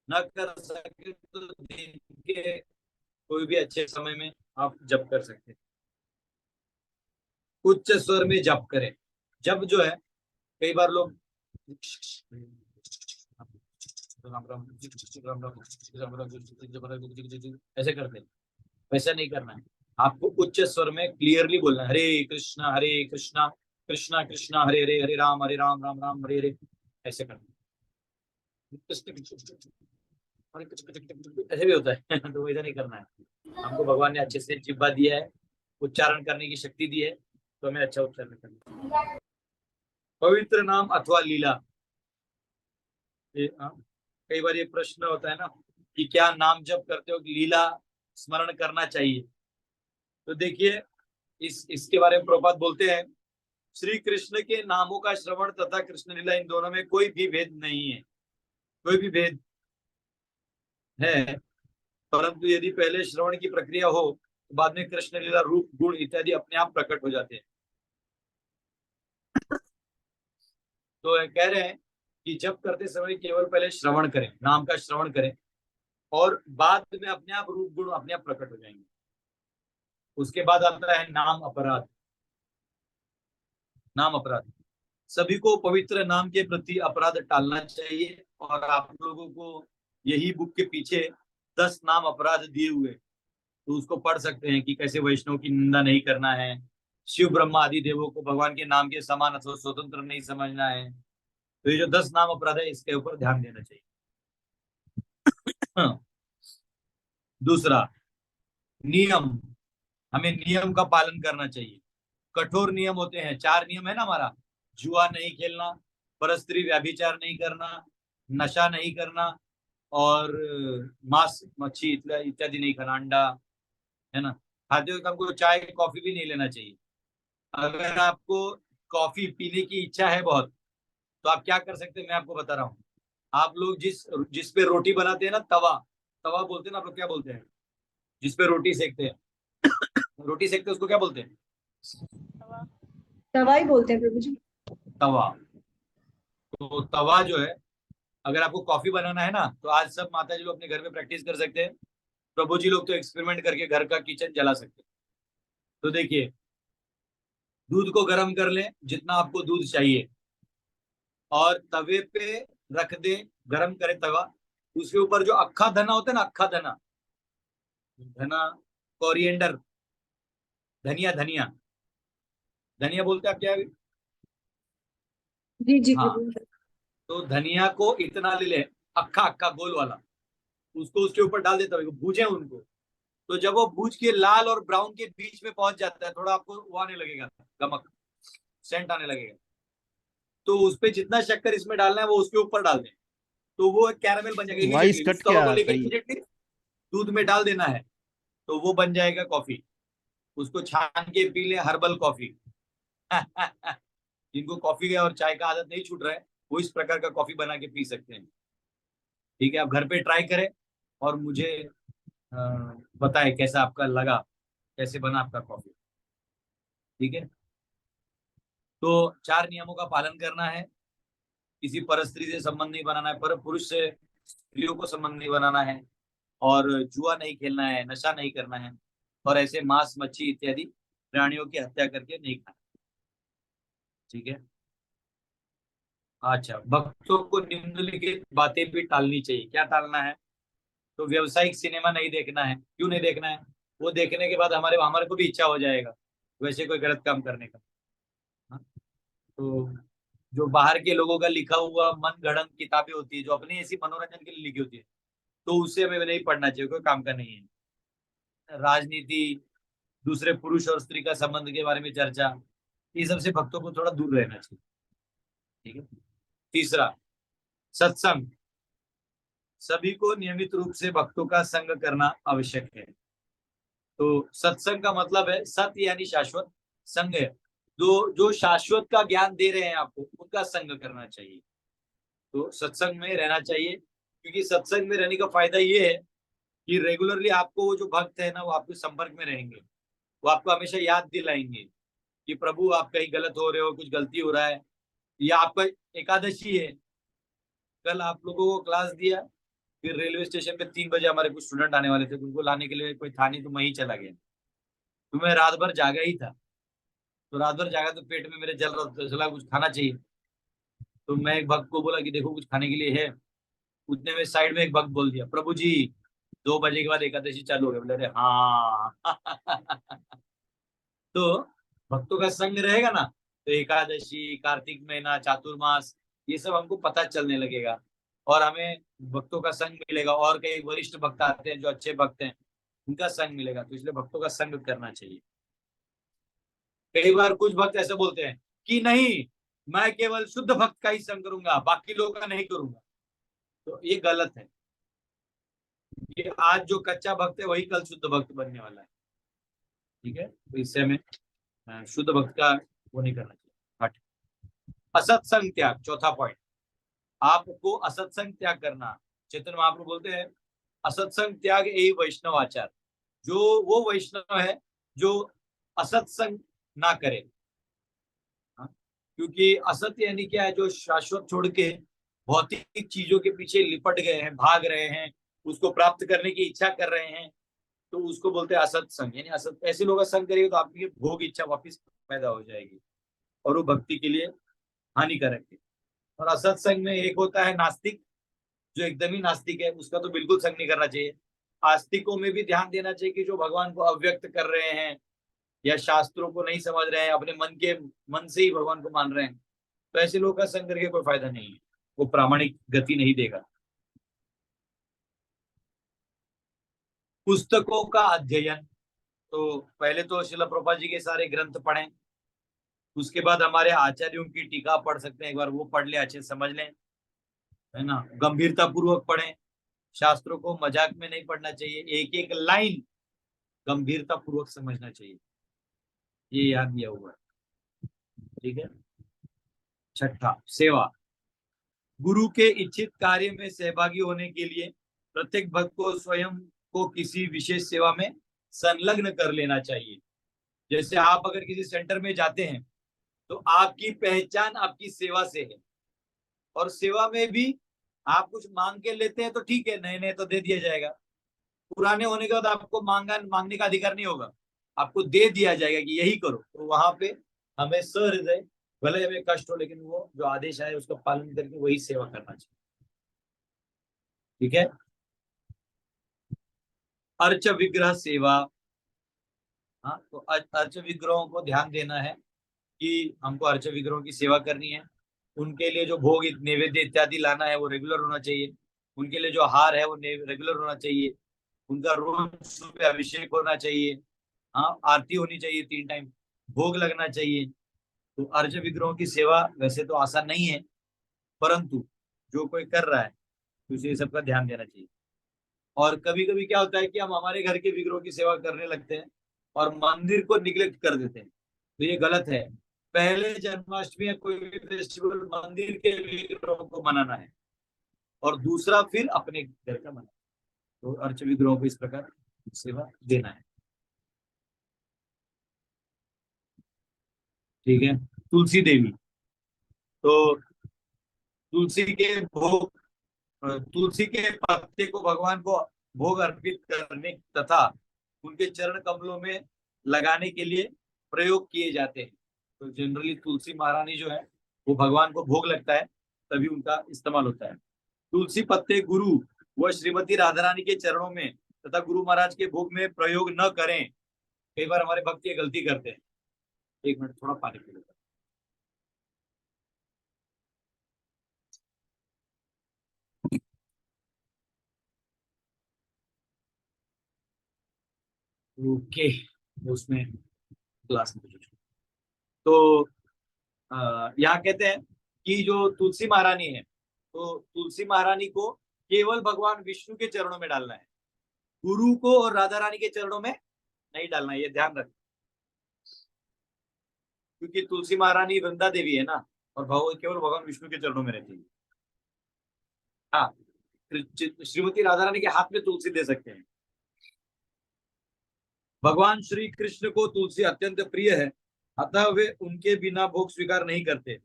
न कर सके तो दिन के कोई भी अच्छे समय में आप जप कर सकते हैं। उच्च स्वर में जप करें। जप जो है कई बार लोग ऐसे करते हैं, वैसा नहीं करना है। आपको उच्च स्वर में क्लियरली बोलना है, हरे कृष्णा कृष्णा कृष्णा हरे हरे, हरे राम राम राम हरे हरे, ऐसे करना। ऐसे भी होता है तो वैसा नहीं करना है। हमको भगवान ने अच्छे से जिह्वा दिया है, उच्चारण करने की शक्ति दी है, तो हमें अच्छा उच्चारण करना है। पवित्र नाम अथवा लीला, कई बार ये प्रश्न होता है ना कि क्या नाम जप करते हो लीला स्मरण करना चाहिए। तो देखिए इसके बारे में प्रभुपाद बोलते हैं, श्री कृष्ण के नामों का श्रवण तथा कृष्ण लीला, इन दोनों में कोई भी भेद नहीं है, कोई भी भेद है, परंतु यदि पहले श्रवण की प्रक्रिया हो तो बाद में कृष्ण लीला रूप गुण इत्यादि अपने आप प्रकट हो जाते हैं। तो कह रहे हैं कि जप करते समय केवल पहले श्रवण करें, नाम का श्रवण करें और बाद में अपने आप रूप गुण अपने आप प्रकट हो जाएंगे। उसके बाद आता है नाम अपराध। नाम अपराध, सभी को पवित्र नाम के प्रति अपराध टालना चाहिए और आप लोगों को यही बुक के पीछे 10 नाम अपराध दिए हुए, तो उसको पढ़ सकते हैं कि कैसे वैष्णव की निंदा नहीं करना है, शिव ब्रह्मा आदि देवों को भगवान के नाम के समान अथवा स्वतंत्र नहीं समझना है। तो ये जो 10 नाम अपराध है इसके ऊपर ध्यान देना चाहिए। दूसरा नियम, हमें नियम का पालन करना चाहिए। कठोर नियम होते हैं, 4 नियम है ना हमारा, जुआ नहीं खेलना, परस्त्री व्याभिचार नहीं करना, नशा नहीं करना और मांस मच्छी इत्यादि नहीं खाना, अंडा, है ना। खाते हुए हमको चाय कॉफी भी नहीं लेना चाहिए। अगर आपको कॉफी पीने की इच्छा है बहुत तो आप क्या कर सकते हैं, मैं आपको बता रहा हूँ। आप लोग जिस पे रोटी बनाते हैं ना, तवा तवा बोलते हैं ना, आप लोग क्या बोलते हैं जिस पे रोटी सेकते हैं, रोटी सेकते उसको क्या बोलते हैं? तवा ही बोलते हैं प्रभु जी। तवा। तो तवा जो है, अगर आपको कॉफी बनाना है ना, तो आज सब माता जी लोग अपने घर में प्रैक्टिस कर सकते हैं। प्रभु जी लोग तो एक्सपेरिमेंट करके घर का किचन जला सकते हैं। तो देखिए, दूध को गर्म कर लें जितना आपको दूध चाहिए, और तवे पे रख दे, गरम करे तवा, उसके ऊपर जो अक्खा धना होता है ना, अक्खा धना, धना, कोरिएंडर, धनिया, धनिया, धनिया बोलते हैं आप क्या है? जी जी हाँ, प्रभु। तो धनिया को इतना ले ले, अक्खा अक्खा गोल वाला, उसको उसके ऊपर डाल देता है, भूजे उनको। तो जब वो भूज के लाल और ब्राउन के बीच में पहुंच जाता है, थोड़ा आपको वो आने लगेगा, गमक, सेंट आने लगेगा, तो उस पे जितना शक्कर इसमें डालना है वो उसके ऊपर डाल दें, तो वो कैरामेल बन जाएगा वॉइस इमीडिएटली। कट उस तवा को क्या लेके सही? इमीडिएटली दूध में डाल देना है, तो वो बन जाएगा कॉफी। उसको छान के पी ले, हर्बल कॉफी। जिनको कॉफी और चाय का आदत नहीं छूट रहा है, वो इस प्रकार का कॉफी बना के पी सकते हैं। ठीक है, आप घर पे ट्राई करें और मुझे बताएं कैसा आपका लगा, कैसे बना आपका कॉफी। ठीक है, तो 4 नियमों का पालन करना है। किसी परस्त्री से संबंध नहीं बनाना है, पर पुरुष से स्त्रियों को संबंध नहीं बनाना है, और जुआ नहीं खेलना है, नशा नहीं करना है, और ऐसे मांस, मच्छी इत्यादि प्राणियों की हत्या करके नहीं खाना। ठीक है। अच्छा, भक्तों को निम्नलिखित बातें भी टालनी चाहिए। क्या टालना है? तो व्यवसायिक सिनेमा नहीं देखना है। क्यों नहीं देखना है? वो देखने के बाद हमारे हमारे को भी इच्छा हो जाएगा वैसे कोई गलत काम करने का। हाँ? तो जो बाहर के लोगों का लिखा हुआ मन गढ़ंत किताबें होती है, जो अपनी ऐसी मनोरंजन के लिए लिखी होती है, तो उससे हमें नहीं पढ़ना चाहिए, कोई काम का नहीं है। राजनीति, दूसरे पुरुष और स्त्री का संबंध के बारे में चर्चा, ये सबसे भक्तों को थोड़ा दूर रहना चाहिए। ठीक है। तीसरा, सत्संग। सभी को नियमित रूप से भक्तों का संग करना आवश्यक है। तो सत्संग का मतलब है सत्य यानी शाश्वत, संग है जो शाश्वत का ज्ञान दे रहे हैं आपको, उनका संग करना चाहिए। तो सत्संग में रहना चाहिए, क्योंकि सत्संग में रहने का फायदा ये है कि रेगुलरली आपको वो जो भक्त है ना, वो आपके संपर्क में रहेंगे, वो आपको हमेशा याद दिलाएंगे कि प्रभु आप कहीं गलत हो रहे हो, कुछ गलती हो रहा है, या आपका एकादशी है। कल आप लोगों को क्लास दिया, फिर रेलवे स्टेशन पे 3 बजे हमारे कुछ स्टूडेंट आने वाले थे, उनको लाने के लिए कोई था नहीं, तो मैं ही चला गया। तो मैं रात भर जागा ही था, तो रात भर जागा तो पेट में मेरे जल रहा था, चला कुछ खाना चाहिए। तो मैं एक भक्त को बोला कि देखो कुछ खाने के लिए है। उतने में साइड में एक भक्त बोल दिया, प्रभु जी 2 बजे के बाद एकादशी चालू हो गया। बोले अरे हाँ। तो भक्तों का संग रहेगा ना, तो एकादशी, कार्तिक महीना, चातुर्मास, ये सब हमको पता चलने लगेगा, और हमें भक्तों का संग मिलेगा। और कई वरिष्ठ भक्त आते हैं जो अच्छे भक्त हैं, उनका संग मिलेगा। तो इसलिए भक्तों का संग करना चाहिए। कई बार कुछ भक्त ऐसे बोलते हैं कि नहीं, मैं केवल शुद्ध भक्त का ही संग करूंगा, बाकी लोगों का नहीं करूंगा। तो ये गलत है। ये आज जो कच्चा भक्त है वही कल शुद्ध भक्त बनने वाला है। ठीक है, तो इससे हमें शुद्ध भक्त का वो नहीं करना चाहिए। असत्संग त्याग, चौथा पॉइंट, आपको असत्संग त्याग करना। चैतन्य महाप्रभु बोलते हैं असत्संग त्याग यही वैष्णव आचार। जो वो वैष्णव है जो असत्संग ना करे। क्योंकि असत्य यानी क्या है? जो शाश्वत छोड़ के भौतिक चीजों के पीछे लिपट गए हैं, भाग रहे हैं, उसको प्राप्त करने की इच्छा कर रहे हैं, तो उसको बोलते हैं असत्संग। यानी असत ऐसे लोग संग करेंगे तो आपकी भोग इच्छा वापिस पैदा हो जाएगी, और वो भक्ति के लिए हानिकारक है। और असत्संग में एक होता है नास्तिक, जो एकदम ही नास्तिक है, उसका तो बिल्कुल संग नहीं करना चाहिए। आस्तिकों में भी ध्यान देना चाहिए कि जो भगवान को अव्यक्त कर रहे हैं, या शास्त्रों को नहीं समझ रहे हैं, अपने मन से ही भगवान को मान रहे हैं, तो ऐसे लोगों का संग करके कोई फायदा नहीं है, वो प्रामाणिक गति नहीं देगा। पुस्तकों का अध्ययन, तो पहले तो श्रील प्रभुपाद जी के सारे ग्रंथ पढ़ें, उसके बाद हमारे आचार्यों की टीका पढ़ सकते हैं, एक बार वो पढ़ ले, अच्छे समझ लें, है ना। गंभीरता पूर्वक पढ़ें, शास्त्रों को मजाक में नहीं पढ़ना चाहिए, एक एक लाइन गंभीरता पूर्वक समझना चाहिए, ये याद दिया हुआ है। ठीक है। छठा, सेवा। गुरु के इच्छित कार्य में सहभागी होने के लिए प्रत्येक भक्त को स्वयं को किसी विशेष सेवा में संलग्न कर लेना चाहिए। जैसे आप अगर किसी सेंटर में जाते हैं तो आपकी पहचान आपकी सेवा से है, और सेवा में भी आप कुछ मांग के लेते हैं तो ठीक है, नए नए तो दे दिया जाएगा, पुराने होने के बाद आपको मांगने का अधिकार नहीं होगा, आपको दे दिया जाएगा कि यही करो। तो वहां पे हमें सहृदय, भले हमें कष्ट हो, लेकिन वो जो आदेश आए उसका पालन करके वही सेवा करना चाहिए। ठीक है। अर्च विग्रह सेवा। हाँ, तो अर्च विग्रहों को ध्यान देना है कि हमको अर्च विग्रहों की सेवा करनी है। उनके लिए जो भोग नैवेद्य इत्यादि लाना है वो रेगुलर होना चाहिए। उनके लिए जो हार है वो रेगुलर होना चाहिए। उनका रोज सुबह अभिषेक होना चाहिए। हाँ, आरती होनी चाहिए 3 टाइम, भोग लगना चाहिए। तो अर्च विग्रहों की सेवा वैसे तो आसान नहीं है, परंतु जो कोई कर रहा है तो उसे सबका ध्यान देना चाहिए। और कभी कभी क्या होता है कि हम हमारे घर के विग्रहों की सेवा करने लगते हैं और मंदिर को निग्लेक्ट कर देते हैं, तो ये गलत है। पहले जन्माष्टमी या कोई भी फेस्टिवल मंदिर के विग्रहों को मनाना है, और दूसरा फिर अपने घर का मनाना। तो अर्च विग्रहों को इस प्रकार सेवा देना है। ठीक है। तुलसी देवी, तो तुलसी के पत्ते को भगवान को भोग अर्पित करने तथा उनके चरण कमलों में लगाने के लिए प्रयोग किए जाते हैं। तो जनरली तुलसी महारानी जो है वो भगवान को भोग लगता है तभी उनका इस्तेमाल होता है। तुलसी पत्ते गुरु व श्रीमती राधा रानी के चरणों में तथा गुरु महाराज के भोग में प्रयोग न करें। कई बार हमारे भक्त ये गलती करते हैं। 1 मिनट, थोड़ा पानी पी लेता। ओके, उसमें क्लास में तो यहाँ कहते हैं कि जो तुलसी महारानी है, तो तुलसी महारानी को केवल भगवान विष्णु के चरणों में डालना है, गुरु को और राधा रानी के चरणों में नहीं डालना है, ये ध्यान रखना। क्योंकि तुलसी महारानी वृंदा देवी है ना, और केवल भगवान विष्णु के चरणों में रहती है। हाँ, श्रीमती राधा रानी के हाथ में तुलसी दे सकते हैं। भगवान श्री कृष्ण को तुलसी अत्यंत प्रिय है, अतः वे उनके बिना भोग स्वीकार नहीं करते।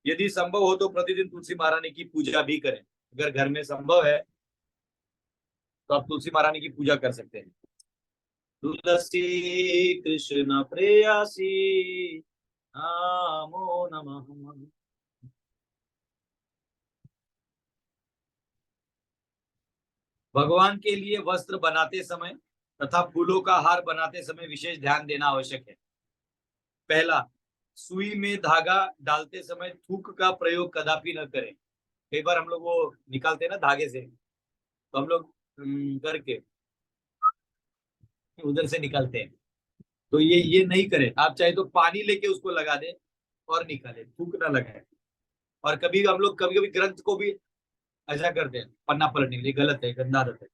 यदि संभव हो तो प्रतिदिन तुलसी महारानी की पूजा भी करें। अगर घर में संभव है तो आप तुलसी महारानी की पूजा कर सकते हैं। तुलसी कृष्ण प्रेयसी नमो नमः। भगवान के लिए वस्त्र बनाते समय तथा फूलों का हार बनाते समय विशेष ध्यान देना आवश्यक है। पहला, सुई में धागा डालते समय थूक का प्रयोग कदापि न करें। कई बार हम लोग वो निकालते हैं ना धागे से, तो हम लोग करके उधर से निकालते हैं, तो ये नहीं करें। आप चाहे तो पानी लेके उसको लगा दें और निकालें, थूक ना लगाए। और कभी हम लोग कभी ग्रंथ को भी ऐसा करते हैं पन्ना पलटने के लिए, गलत है, गंदा आदत है।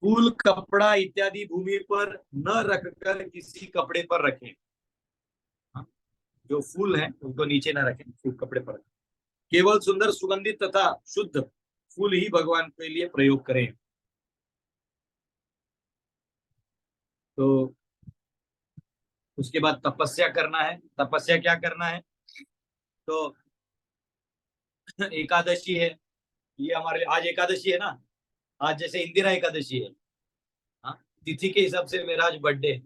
फूल, कपड़ा इत्यादि भूमि पर न रखकर किसी कपड़े पर रखें। जो फूल है उनको नीचे ना रखें, फूल कपड़े पर रखें। केवल सुंदर, सुगंधित तथा शुद्ध फूल ही भगवान के लिए प्रयोग करें। तो उसके बाद तपस्या करना है। तपस्या क्या करना है? तो एकादशी है, ये हमारे आज एकादशी है ना, आज जैसे इंदिरा एकादशी है। हाँ, तिथि के हिसाब से मेरा आज बर्थडे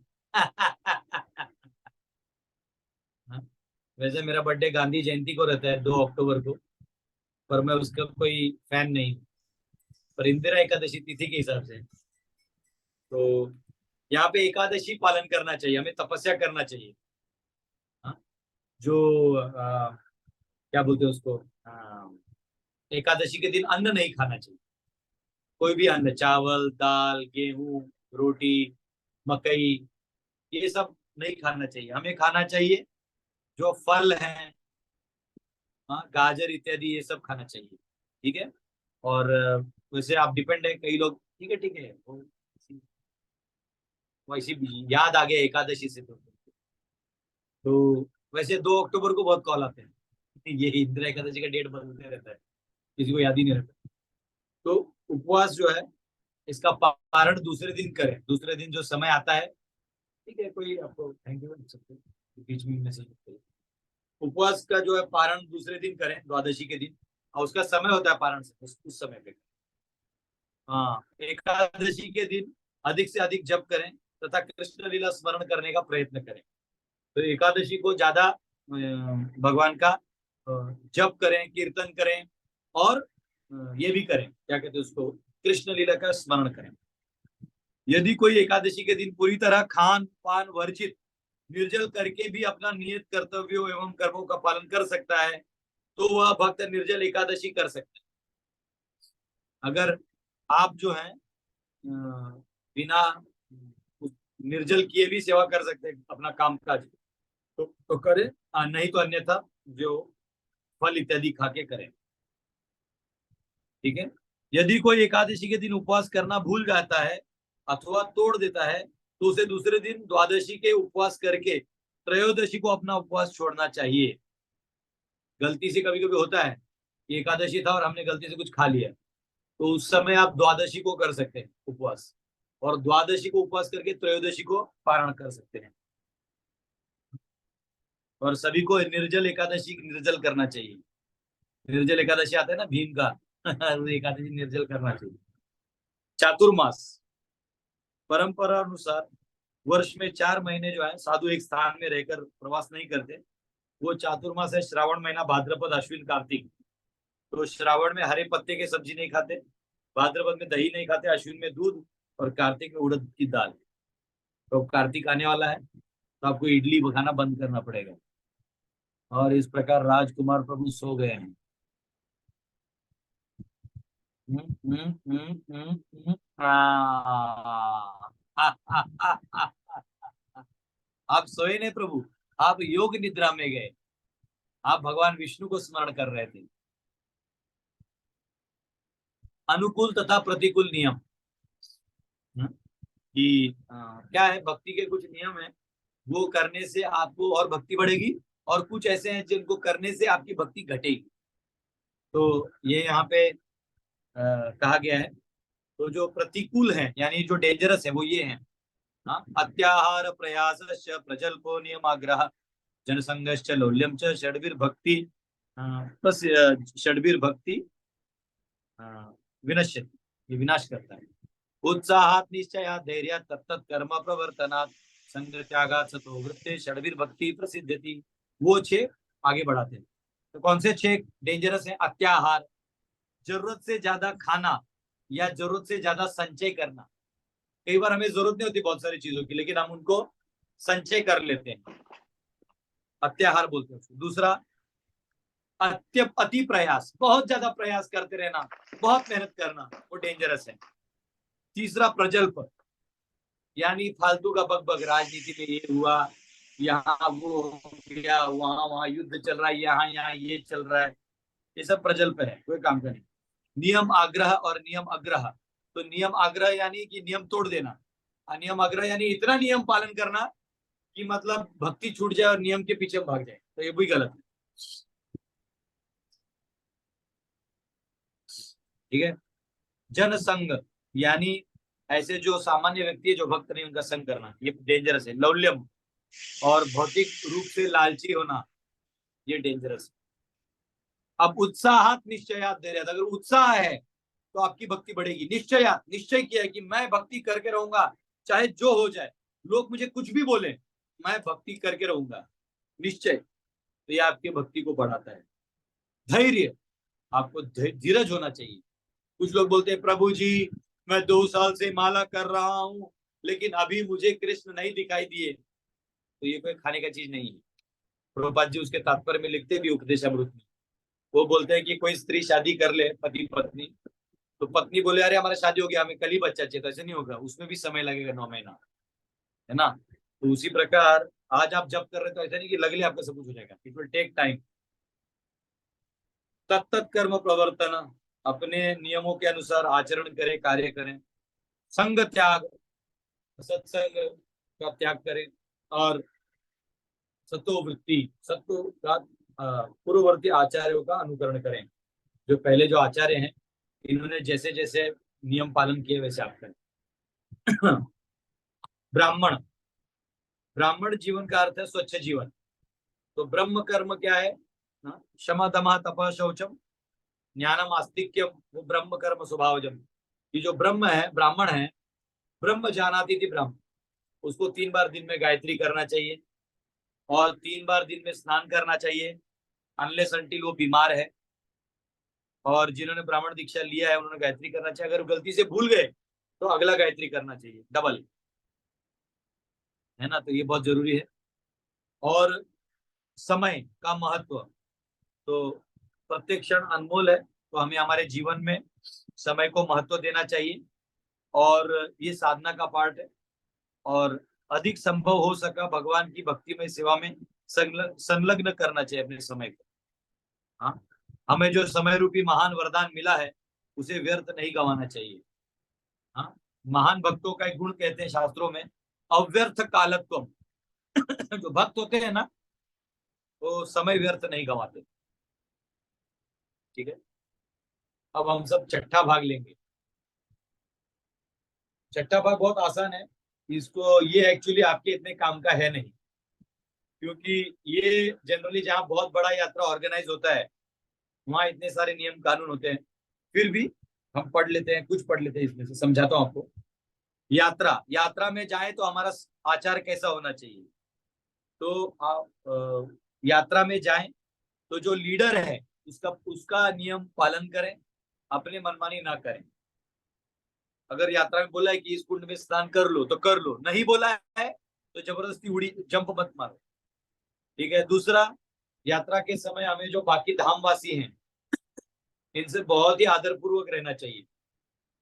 वैसे मेरा बर्थडे गांधी जयंती को रहता है 2 अक्टूबर को, पर मैं उसका कोई फैन नहीं, पर इंदिरा एकादशी तिथि के हिसाब से। तो यहाँ पे एकादशी पालन करना चाहिए, हमें तपस्या करना चाहिए। हाँ, जो क्या बोलते हैं उसको, एकादशी के दिन अन्न नहीं खाना चाहिए। कोई भी अन्न, चावल, दाल, गेहूं, रोटी, मकई, ये सब नहीं खाना चाहिए। हमें खाना चाहिए जो फल हैं, हाँ, गाजर इत्यादि, ये सब खाना चाहिए। ठीक है। और वैसे आप डिपेंड है, कई लोग, ठीक है वैसी याद आ गया एकादशी से। तो वैसे 2 अक्टूबर को बहुत कॉल आते हैं ये इंदिरा एकादशी का डेट बदलते रहता है, किसी को याद ही नहीं रहता। तो उपवास जो है इसका पारण दूसरे दिन करें। दूसरे दिन जो समय आता है ठीक है, कोई आपको थैंक यू लिख सकते हैं, बीच में मैसेज करते हैं। उपवास का जो है पारण दूसरे दिन करें, द्वादशी के दिन, और उसका समय होता है पारण से उस समय पे। हाँ, एकादशी के दिन अधिक से अधिक जप करें तथा कृष्ण लीला स्मरण करने का प्रयत्न करें। तो एकादशी को ज्यादा भगवान का जप करें, कीर्तन करें, और ये भी करें, क्या कहते हैं उसको, कृष्ण लीला का स्मरण करें। यदि कोई एकादशी के दिन पूरी तरह खान पान वर्जित निर्जल करके भी अपना नियत कर्तव्यों एवं कर्मों का पालन कर सकता है, तो वह भक्त निर्जल एकादशी कर सकते हैं। अगर आप जो है बिना निर्जल किए भी सेवा कर सकते हैं अपना काम काज, तो करें, नहीं तो अन्यथा जो फल इत्यादि खा के करें। ठीक है। यदि कोई एकादशी के दिन उपवास करना भूल जाता है अथवा तोड़ देता है, तो उसे दूसरे दिन द्वादशी के उपवास करके त्रयोदशी को अपना उपवास छोड़ना चाहिए। गलती से कभी कभी होता है कि एकादशी था और हमने गलती से कुछ खा लिया, तो उस समय आप द्वादशी को कर सकते हैं उपवास, और द्वादशी को उपवास करके त्रयोदशी को पारण कर सकते हैं। और सभी को निर्जल एकादशी निर्जल करना चाहिए। निर्जल एकादशी आता है ना भीम का एकादशी निर्जल करना चाहिए। चातुर्मास, परंपरा अनुसार वर्ष में 4 महीने जो है साधु एक स्थान में रहकर प्रवास नहीं करते। वो चातुर्मास है श्रावण महीना, भाद्रपद, अश्विन, कार्तिक। तो श्रावण में हरे पत्ते के सब्जी नहीं खाते, भाद्रपद में दही नहीं खाते, अश्विन में दूध, और कार्तिक में उड़द की दाल। तो कार्तिक आने वाला है तो आपको इडली खाना बंद करना पड़ेगा। और इस प्रकार राजकुमार प्रभु सो गए हैं। आप सोए नहीं प्रभु, आप योग निद्रा में गए, आप भगवान विष्णु को स्मरण कर रहे थे। अनुकूल तथा प्रतिकूल नियम, कि क्या है, भक्ति के कुछ नियम है, वो करने से आपको और भक्ति बढ़ेगी, और कुछ ऐसे हैं जिनको करने से आपकी भक्ति घटेगी। तो ये यहाँ पे कहा गया है। तो जो प्रतिकूल है यानी जो डेंजरस है वो ये है, अत्याहार प्रयास प्रजल्पो नियमाग्रह जनसंघश्च लौल्यम च षड्भिर्भक्ति षड्भिर्भक्ति विनश्यति, ये विनाश करता है। उत्साहात निश्चयात धैर्यात तत्तत् कर्म प्रवर्तनात् संग त्यागात् सतो वृत्ते षड्भिर्भक्ति प्रसिद्ध्यति। वो 6 आगे बढ़ाते हैं। तो कौन से 6 डेंजरस है? अत्याहार, जरूरत से ज्यादा खाना या जरूरत से ज्यादा संचय करना। कई बार हमें जरूरत नहीं होती बहुत सारी चीजों की, लेकिन हम उनको संचय कर लेते हैं, अत्याहार बोलते हैं। दूसरा अति प्रयास, बहुत ज्यादा प्रयास करते रहना, बहुत मेहनत करना, वो डेंजरस है। तीसरा प्रजल्प, यानी फालतू का बकबक, राजनीति में ये हुआ, यहाँ वो हो गया, वहां युद्ध चल रहा है, यहाँ ये चल रहा है, ये सब प्रजल्प है, कोई काम का नहीं। नियम आग्रह और नियम अग्रह। तो नियम आग्रह यानी कि नियम तोड़ देना, और नियम आग्रह यानी इतना नियम पालन करना कि मतलब भक्ति छूट जाए और नियम के पीछे भाग जाए, तो ये भी गलत है। ठीक है। जन संग, यानी ऐसे जो सामान्य व्यक्ति है जो भक्त नहीं, उनका संग करना, ये डेंजरस है। लौल्यम, और भौतिक रूप से लालची होना, ये डेंजरस है। अब उत्साहात निश्चयात धैर्यात, अगर उत्साह है तो आपकी भक्ति बढ़ेगी। निश्चयात, निश्चय किया है कि मैं भक्ति करके रहूंगा, चाहे जो हो जाए, लोग मुझे कुछ भी बोले, मैं भक्ति करके रहूंगा, निश्चय, तो ये आपकी भक्ति को बढ़ाता है। धैर्य, आपको धीरज होना चाहिए। कुछ लोग बोलते हैं प्रभु जी मैं 2 साल से माला कर रहा हूं लेकिन अभी मुझे कृष्ण नहीं दिखाई दिए, तो ये कोई खाने का चीज नहीं है। प्रभुपाद जी उसके तात्पर्य में लिखते भी उपदेशामृत में, वो बोलते हैं कि कोई स्त्री शादी कर ले, पति पत्नी, तो पत्नी बोले अरे हमारा शादी हो गया, हमें कल ही बच्चा चाहिए, तो ऐसे नहीं होगा, उसमें भी समय लगेगा 9 महीना, है ना। तो उसी प्रकार आज आप जब कर रहे तो ऐसा नहीं कि लगले आपका सब कुछ हो जाएगा, इट विल टेक टाइम। तत्त कर्म प्रवर्तन, अपने नियमों के अनुसार आचरण करें, कार्य करें। संग त्याग, सत्संग का त्याग करें। और सत्ववृत्ति, सत्व का पूर्ववर्ती आचार्यों का अनुकरण करें। जो पहले जो आचार्य हैं इन्होंने जैसे जैसे नियम पालन किए वैसे आप करें। ब्राह्मण, ब्राह्मण जीवन का अर्थ है स्वच्छ जीवन। तो ब्रह्म कर्म क्या है? क्षमा दमा तप शौचम ज्ञानम आस्तिक्यम, वो ब्रह्म कर्म स्वभावजम। ये जो ब्रह्म है, ब्राह्मण है, ब्रह्म जानाति थी ब्रह्म, उसको 3 बार दिन में गायत्री करना चाहिए और 3 बार दिन में स्नान करना चाहिए, अनलेस अनटिल वो बीमार है। और जिन्होंने ब्राह्मण दीक्षा लिया है उन्होंने गायत्री करना चाहिए। अगर गलती से भूल गए तो अगला गायत्री करना चाहिए, डबल, है ना। तो ये बहुत जरूरी है। और समय का महत्व, तो प्रत्येक क्षण अनमोल है, तो हमें हमारे जीवन में समय को महत्व देना चाहिए और ये साधना का पार्ट है। और अधिक संभव हो सका भगवान की भक्तिमय सेवा में संलग्न करना चाहिए अपने समय को। हाँ, हमें जो समय रूपी महान वरदान मिला है उसे व्यर्थ नहीं गंवाना चाहिए। हाँ, महान भक्तों का एक गुण कहते हैं शास्त्रों में, अव्यर्थ कालत्वम। जो भक्त होते हैं ना, वो समय व्यर्थ नहीं गंवाते। ठीक है, अब हम सब छठा भाग लेंगे। छठा भाग बहुत आसान है, इसको ये एक्चुअली आपके इतने काम का है नहीं, क्योंकि ये जनरली जहाँ बहुत बड़ा यात्रा ऑर्गेनाइज होता है वहां इतने सारे नियम कानून होते हैं। फिर भी हम पढ़ लेते हैं, कुछ पढ़ लेते हैं, इसमें से समझाता हूँ आपको। यात्रा में जाए तो हमारा आचार कैसा होना चाहिए। तो आप यात्रा में जाएं तो जो लीडर है उसका नियम पालन करें, अपने मनमानी ना करें। अगर यात्रा में बोला है कि इस कुंड में स्नान कर लो तो कर लो, नहीं बोला है तो जबरदस्ती उड़ी जंप मत मारो। ठीक है। दूसरा, यात्रा के समय हमें जो बाकी धामवासी हैं इनसे बहुत ही आदर पूर्वक रहना चाहिए।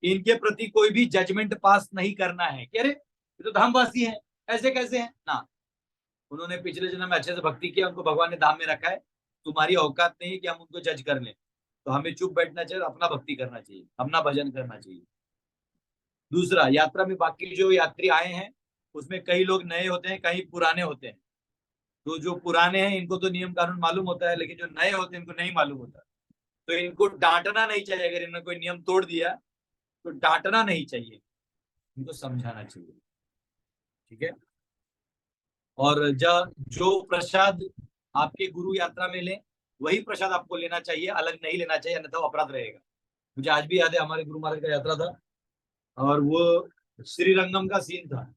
इनके प्रति कोई भी जजमेंट पास नहीं करना है कि अरे ये तो धामवासी हैं, ऐसे कैसे हैं ना। उन्होंने पिछले जन्म में अच्छे से भक्ति किया, उनको भगवान ने धाम में रखा है, तुम्हारी औकात नहीं है कि हम उनको जज कर लें। तो हमें चुप बैठना चाहिए, अपना भक्ति करना चाहिए, अपना भजन करना चाहिए। दूसरा, यात्रा में बाकी जो यात्री आए हैं उसमें कई लोग नए होते हैं, कई पुराने होते हैं। तो जो पुराने हैं इनको तो नियम कानून मालूम होता है, लेकिन जो नए होते हैं इनको नहीं मालूम होता। तो इनको डांटना नहीं चाहिए। अगर इन्होंने कोई नियम तोड़ दिया तो डांटना नहीं चाहिए, इनको समझाना चाहिए। ठीक है। और जो प्रसाद आपके गुरु यात्रा में ले वही प्रसाद आपको लेना चाहिए, अलग नहीं लेना चाहिए, अन्यथा अपराध रहेगा। मुझे आज भी याद है, हमारे गुरु महाराज का यात्रा था और वो श्रीरंगम का सीन था।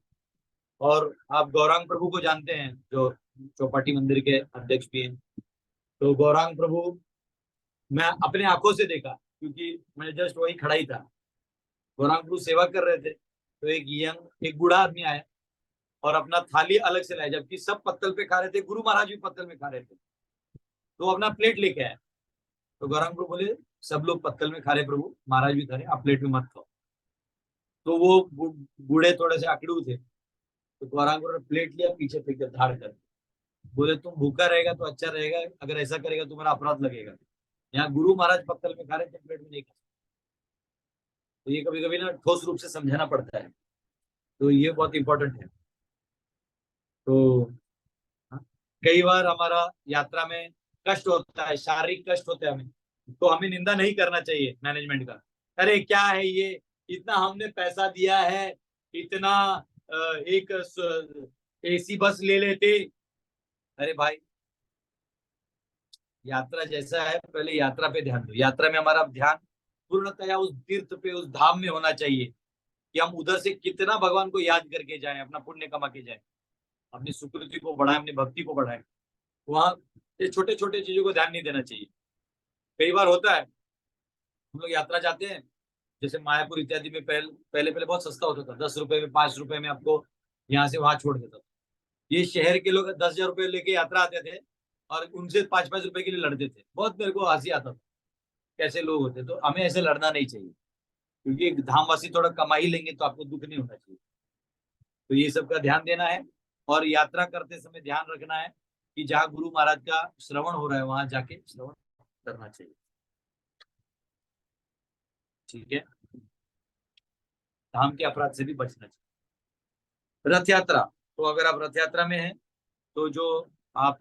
और आप गौरांग प्रभु को जानते हैं जो चौपाटी मंदिर के अध्यक्ष भी हैं। तो गौरांग प्रभु मैं अपने आंखों से देखा, क्योंकि मैं जस्ट वही खड़ा ही था। गौरांग प्रभु सेवा कर रहे थे, तो एक बूढ़ा आदमी आया और अपना थाली अलग से लाया, जबकि सब पत्तल पे खा रहे थे, गुरु महाराज भी पत्तल में खा रहे थे। तो अपना प्लेट लेके आया। तो गौरांग प्रभु बोले सब लोग पत्तल में खा रहे प्रभु, महाराज भी खा रहे, आप प्लेट में मत खाओ। तो वो बूढ़े थोड़े से आकड़ू थे, तो गौरांग प्रभु ने प्लेट लिया, पीछे फेंक दिया धाड़ कर। बोले तुम भूखा रहेगा तो अच्छा रहेगा, अगर ऐसा करेगा तुम्हारा अपराध लगेगा। यहाँ गुरु महाराज पत्तल में खा रहे थे, प्लेट में नहीं खा। तो ये कभी कभी ना ठोस रूप से समझाना पड़ता है, तो ये बहुत इंपॉर्टेंट है। तो कई बार हमारा यात्रा में कष्ट होता है, शारीरिक कष्ट होता है हमें, तो हमें निंदा नहीं करना चाहिए मैनेजमेंट का। अरे क्या है ये, इतना हमने पैसा दिया है, इतना एक एसी बस ले लेते। अरे भाई, यात्रा जैसा है, पहले यात्रा पे ध्यान दो। यात्रा में हमारा ध्यान पूर्णतया उस तीर्थ पे, उस धाम में होना चाहिए कि हम उधर से कितना भगवान को याद करके जाएं, अपना पुण्य कमा के जाएं, अपनी सुकृति को बढ़ाएं, अपनी भक्ति को बढ़ाएं। वहां ये छोटे छोटे चीजों को ध्यान नहीं देना चाहिए। कई बार होता है हम लोग यात्रा जाते हैं, जैसे मायापुर इत्यादि में पहले बहुत सस्ता होता था, 10 रुपए में 5 रुपए में आपको यहाँ से वहां छोड़ देता था। ये शहर के लोग 10,000 रुपए लेके यात्रा आते थे और उनसे 5-5 रुपए के लिए लड़ते थे। बहुत मेरे को हंसी आता था, कैसे लोग होते। तो हमें ऐसे लड़ना नहीं चाहिए, क्योंकि धामवासी थोड़ा कमा ही लेंगे तो आपको दुख नहीं होना चाहिए। तो ये सब का ध्यान देना है। और यात्रा करते समय ध्यान रखना है कि जहाँ गुरु महाराज का श्रवण हो रहा है वहां जाके श्रवण करना चाहिए। ठीक है। धाम के अपराध से भी बचना चाहिए। रथ यात्रा, तो अगर आप रथ यात्रा में हैं तो जो आप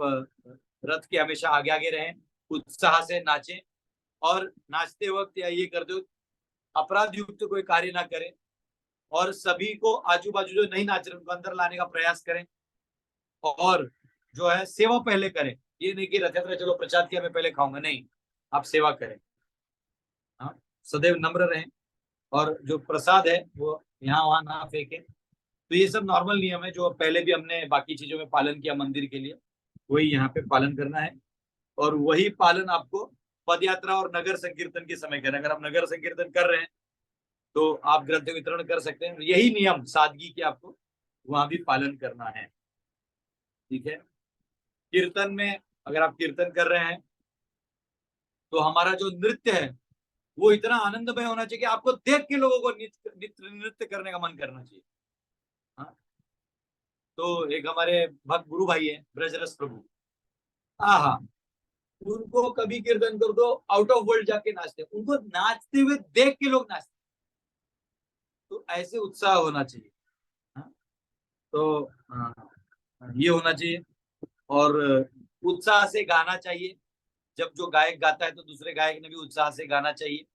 रथ के हमेशा आगे आगे रहें, उत्साह से नाचें, और नाचते वक्त या ये करते वक्त अपराध युक्त कोई कार्य ना करें, और सभी को आजू बाजू जो नहीं नाच रहे उनको अंदर लाने का प्रयास करें। और जो है सेवा पहले करें। ये नहीं कि रथ यात्रा चलो प्रसाद किया मैं पहले खाऊंगा, नहीं, आप सेवा करें। हाँ, सदैव नम्र रहें और जो प्रसाद है वो यहाँ वहां ना फेंके। तो ये सब नॉर्मल नियम है जो पहले भी हमने बाकी चीजों में पालन किया मंदिर के लिए, वही यहाँ पे पालन करना है। और वही पालन आपको पद यात्रा और नगर संकीर्तन के समय करना है। अगर आप नगर संकीर्तन कर रहे हैं तो आप ग्रंथ वितरण कर सकते हैं। यही नियम सादगी के आपको वहां भी पालन करना है, ठीक है। कीर्तन में अगर आप कीर्तन कर रहे हैं तो हमारा जो नृत्य है वो इतना आनंदमय होना चाहिए कि आपको देख के लोगों को नृत्य करने का मन करना चाहिए। हाँ? तो एक हमारे भक्त गुरु भाई है ब्रजरस प्रभु, आहा, उनको कभी कीर्तन कर दो आउट ऑफ वर्ल्ड जाके नाचते, उनको नाचते हुए देख के लोग नाचते, तो ऐसे उत्साह होना चाहिए। हाँ? तो ये होना चाहिए और उत्साह से गाना चाहिए। जब जो गायक गाता है तो दूसरे गायक ने भी उत्साह से गाना चाहिए।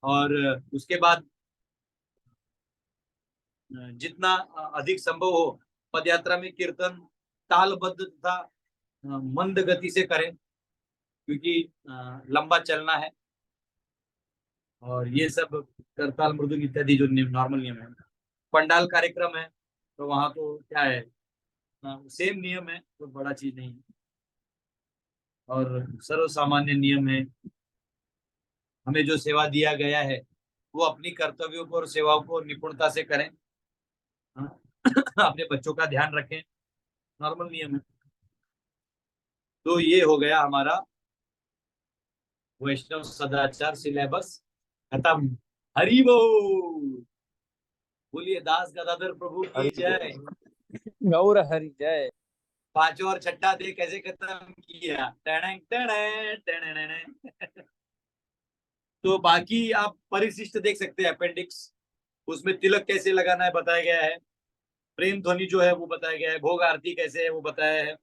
और उसके बाद जितना अधिक संभव हो पदयात्रा में कीर्तन तालबद्ध तथा मंद गति से करें, क्योंकि लंबा चलना है। और ये सब करताल मृदुंग इत्यादि जो नॉर्मल नियम है। पंडाल कार्यक्रम है तो वहां तो क्या है, सेम नियम है, तो बड़ा चीज नहीं है। और सर्व सामान्य नियम है, हमें जो सेवा दिया गया है वो अपनी कर्तव्यों को और सेवाओं को निपुणता से करें। अपने बच्चों का ध्यान रखें, नॉर्मल नियम है। तो ये हो गया हमारा वैष्णव सदाचार सिलेबस खत्म। हरि बोल, बोलिए दास गदाधर प्रभु की जय। गौर हरि जय। पांचवा और छठा दे कैसे खत्म किया, टणैं टणैं टणैं। तो बाकी आप परिशिष्ट देख सकते हैं, अपेंडिक्स, उसमें तिलक कैसे लगाना है बताया गया है, प्रेम ध्वनि जो है वो बताया गया है, भोग आरती कैसे है वो बताया है।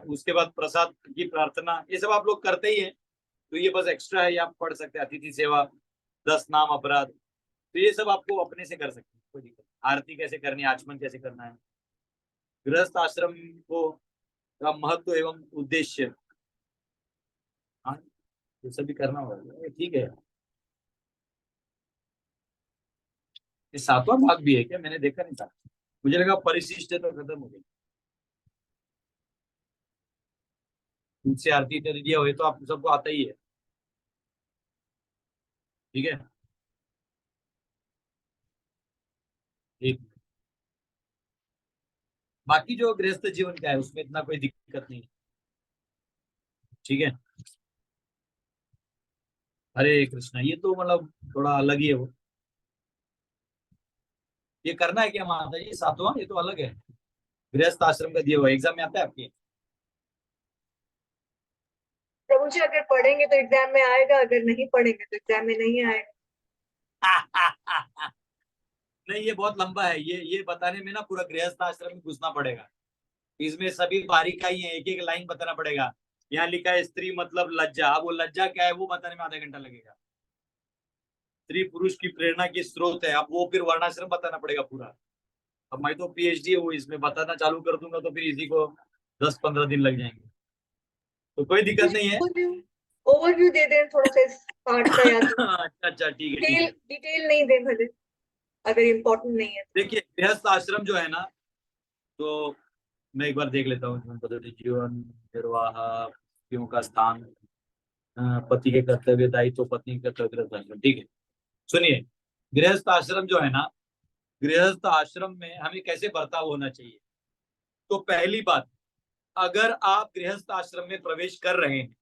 उसके बाद प्रसाद की प्रार्थना, ये सब आप लोग करते ही हैं, तो ये बस एक्स्ट्रा है, ये आप पढ़ सकते हैं। अतिथि सेवा, 10 नाम अपराध, तो ये सब आपको अपने से कर सकते हैं, कोई दिक्कत। आरती कैसे करनी है, आचमन कैसे करना है, गृहस्थ आश्रम को का महत्व एवं उद्देश्य, हाँ ये सब भी करना होगा, ठीक है। ये 7वां भाग भी है क्या, मैंने देखा नहीं था, मुझे लगा परिशिष्ट है तो खत्म हो गई। उनसे आरती इत्यादि दिया हुए तो आप सबको आता ही है, ठीक है। ठीक, बाकी जो गृहस्थ जीवन का है उसमें इतना कोई दिक्कत नहीं है, ठीक है। हरे कृष्णा, ये तो मतलब थोड़ा अलग ही है वो, ये करना है क्या माता जी 7वां, ये तो अलग है, गृहस्थ आश्रम का दिया हुआ, एग्जाम में आता है आपके। प्रभु जी अगर पढ़ेंगे तो एग्जाम में आएगा, अगर नहीं पढ़ेंगे तो एग्जाम में नहीं आएगा। नहीं, ये बहुत लंबा है, ये बताने में ना पूरा गृहस्थ आश्रम में घुसना पड़ेगा, इसमें सभी बारीकाई है, एक एक लाइन बताना पड़ेगा। यहाँ लिखा है स्त्री मतलब लज्जा, अब वो लज्जा क्या है वो बताने में आधा घंटा लगेगा। स्त्री पुरुष की प्रेरणा की स्रोत है, अब वो फिर वर्णाश्रम बताना पड़ेगा पूरा। अब मैं तो पीएचडी हूँ इसमें, बताना चालू कर दूंगा तो फिर इसी को 10-15 दिन लग जाएंगे, तो कोई दिक्कत नहीं है। ओवरव्यू दे दें थोड़ा सा इस पार्ट का, या अच्छा ठीक है, डिटेल नहीं दें भले, अगर इम्पोर्टेंट नहीं है। देखिए गृहस्थ आश्रम जो है ना, तो मैं एक बार देख लेता हूँ। जीवन निर्वाह, पतियों का स्थान, पति के कर्तव्य दायित्व, पत्नी के कर्तव्य गृहस्थ आश्रम, ठीक है। सुनिए, गृहस्थ आश्रम जो है ना, गृहस्थ आश्रम में हमें कैसे बर्ताव होना चाहिए। तो पहली बात, अगर आप गृहस्थ आश्रम में प्रवेश कर रहे हैं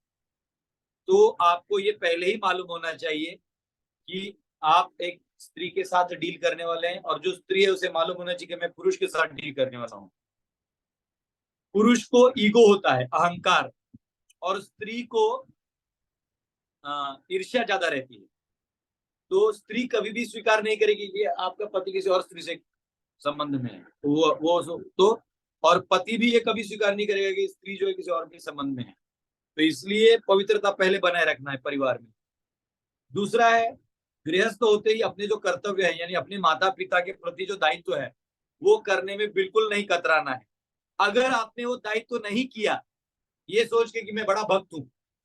तो आपको ये पहले ही मालूम होना चाहिए कि आप एक स्त्री के साथ डील करने वाले हैं, और जो स्त्री है उसे मालूम होना चाहिए कि मैं पुरुष के साथ डील करने वाला हूं। पुरुष को ईगो होता है, अहंकार, और स्त्री को ईर्ष्या ज्यादा रहती है। तो स्त्री कभी भी स्वीकार नहीं करेगी कि आपका पति किसी और स्त्री से संबंध में है, तो और पति भी ये कभी स्वीकार नहीं करेगा कि स्त्री जो है किसी और के संबंध में है। तो इसलिए पवित्रता पहले बनाए रखना है परिवार में। दूसरा है, गृहस्थ होते ही अपने जो कर्तव्य है, यानी अपने माता पिता के प्रति जो दायित्व है वो करने में बिल्कुल नहीं कतराना है। अगर आपने वो दायित्व नहीं किया ये सोच के कि मैं बड़ा भक्त हूं,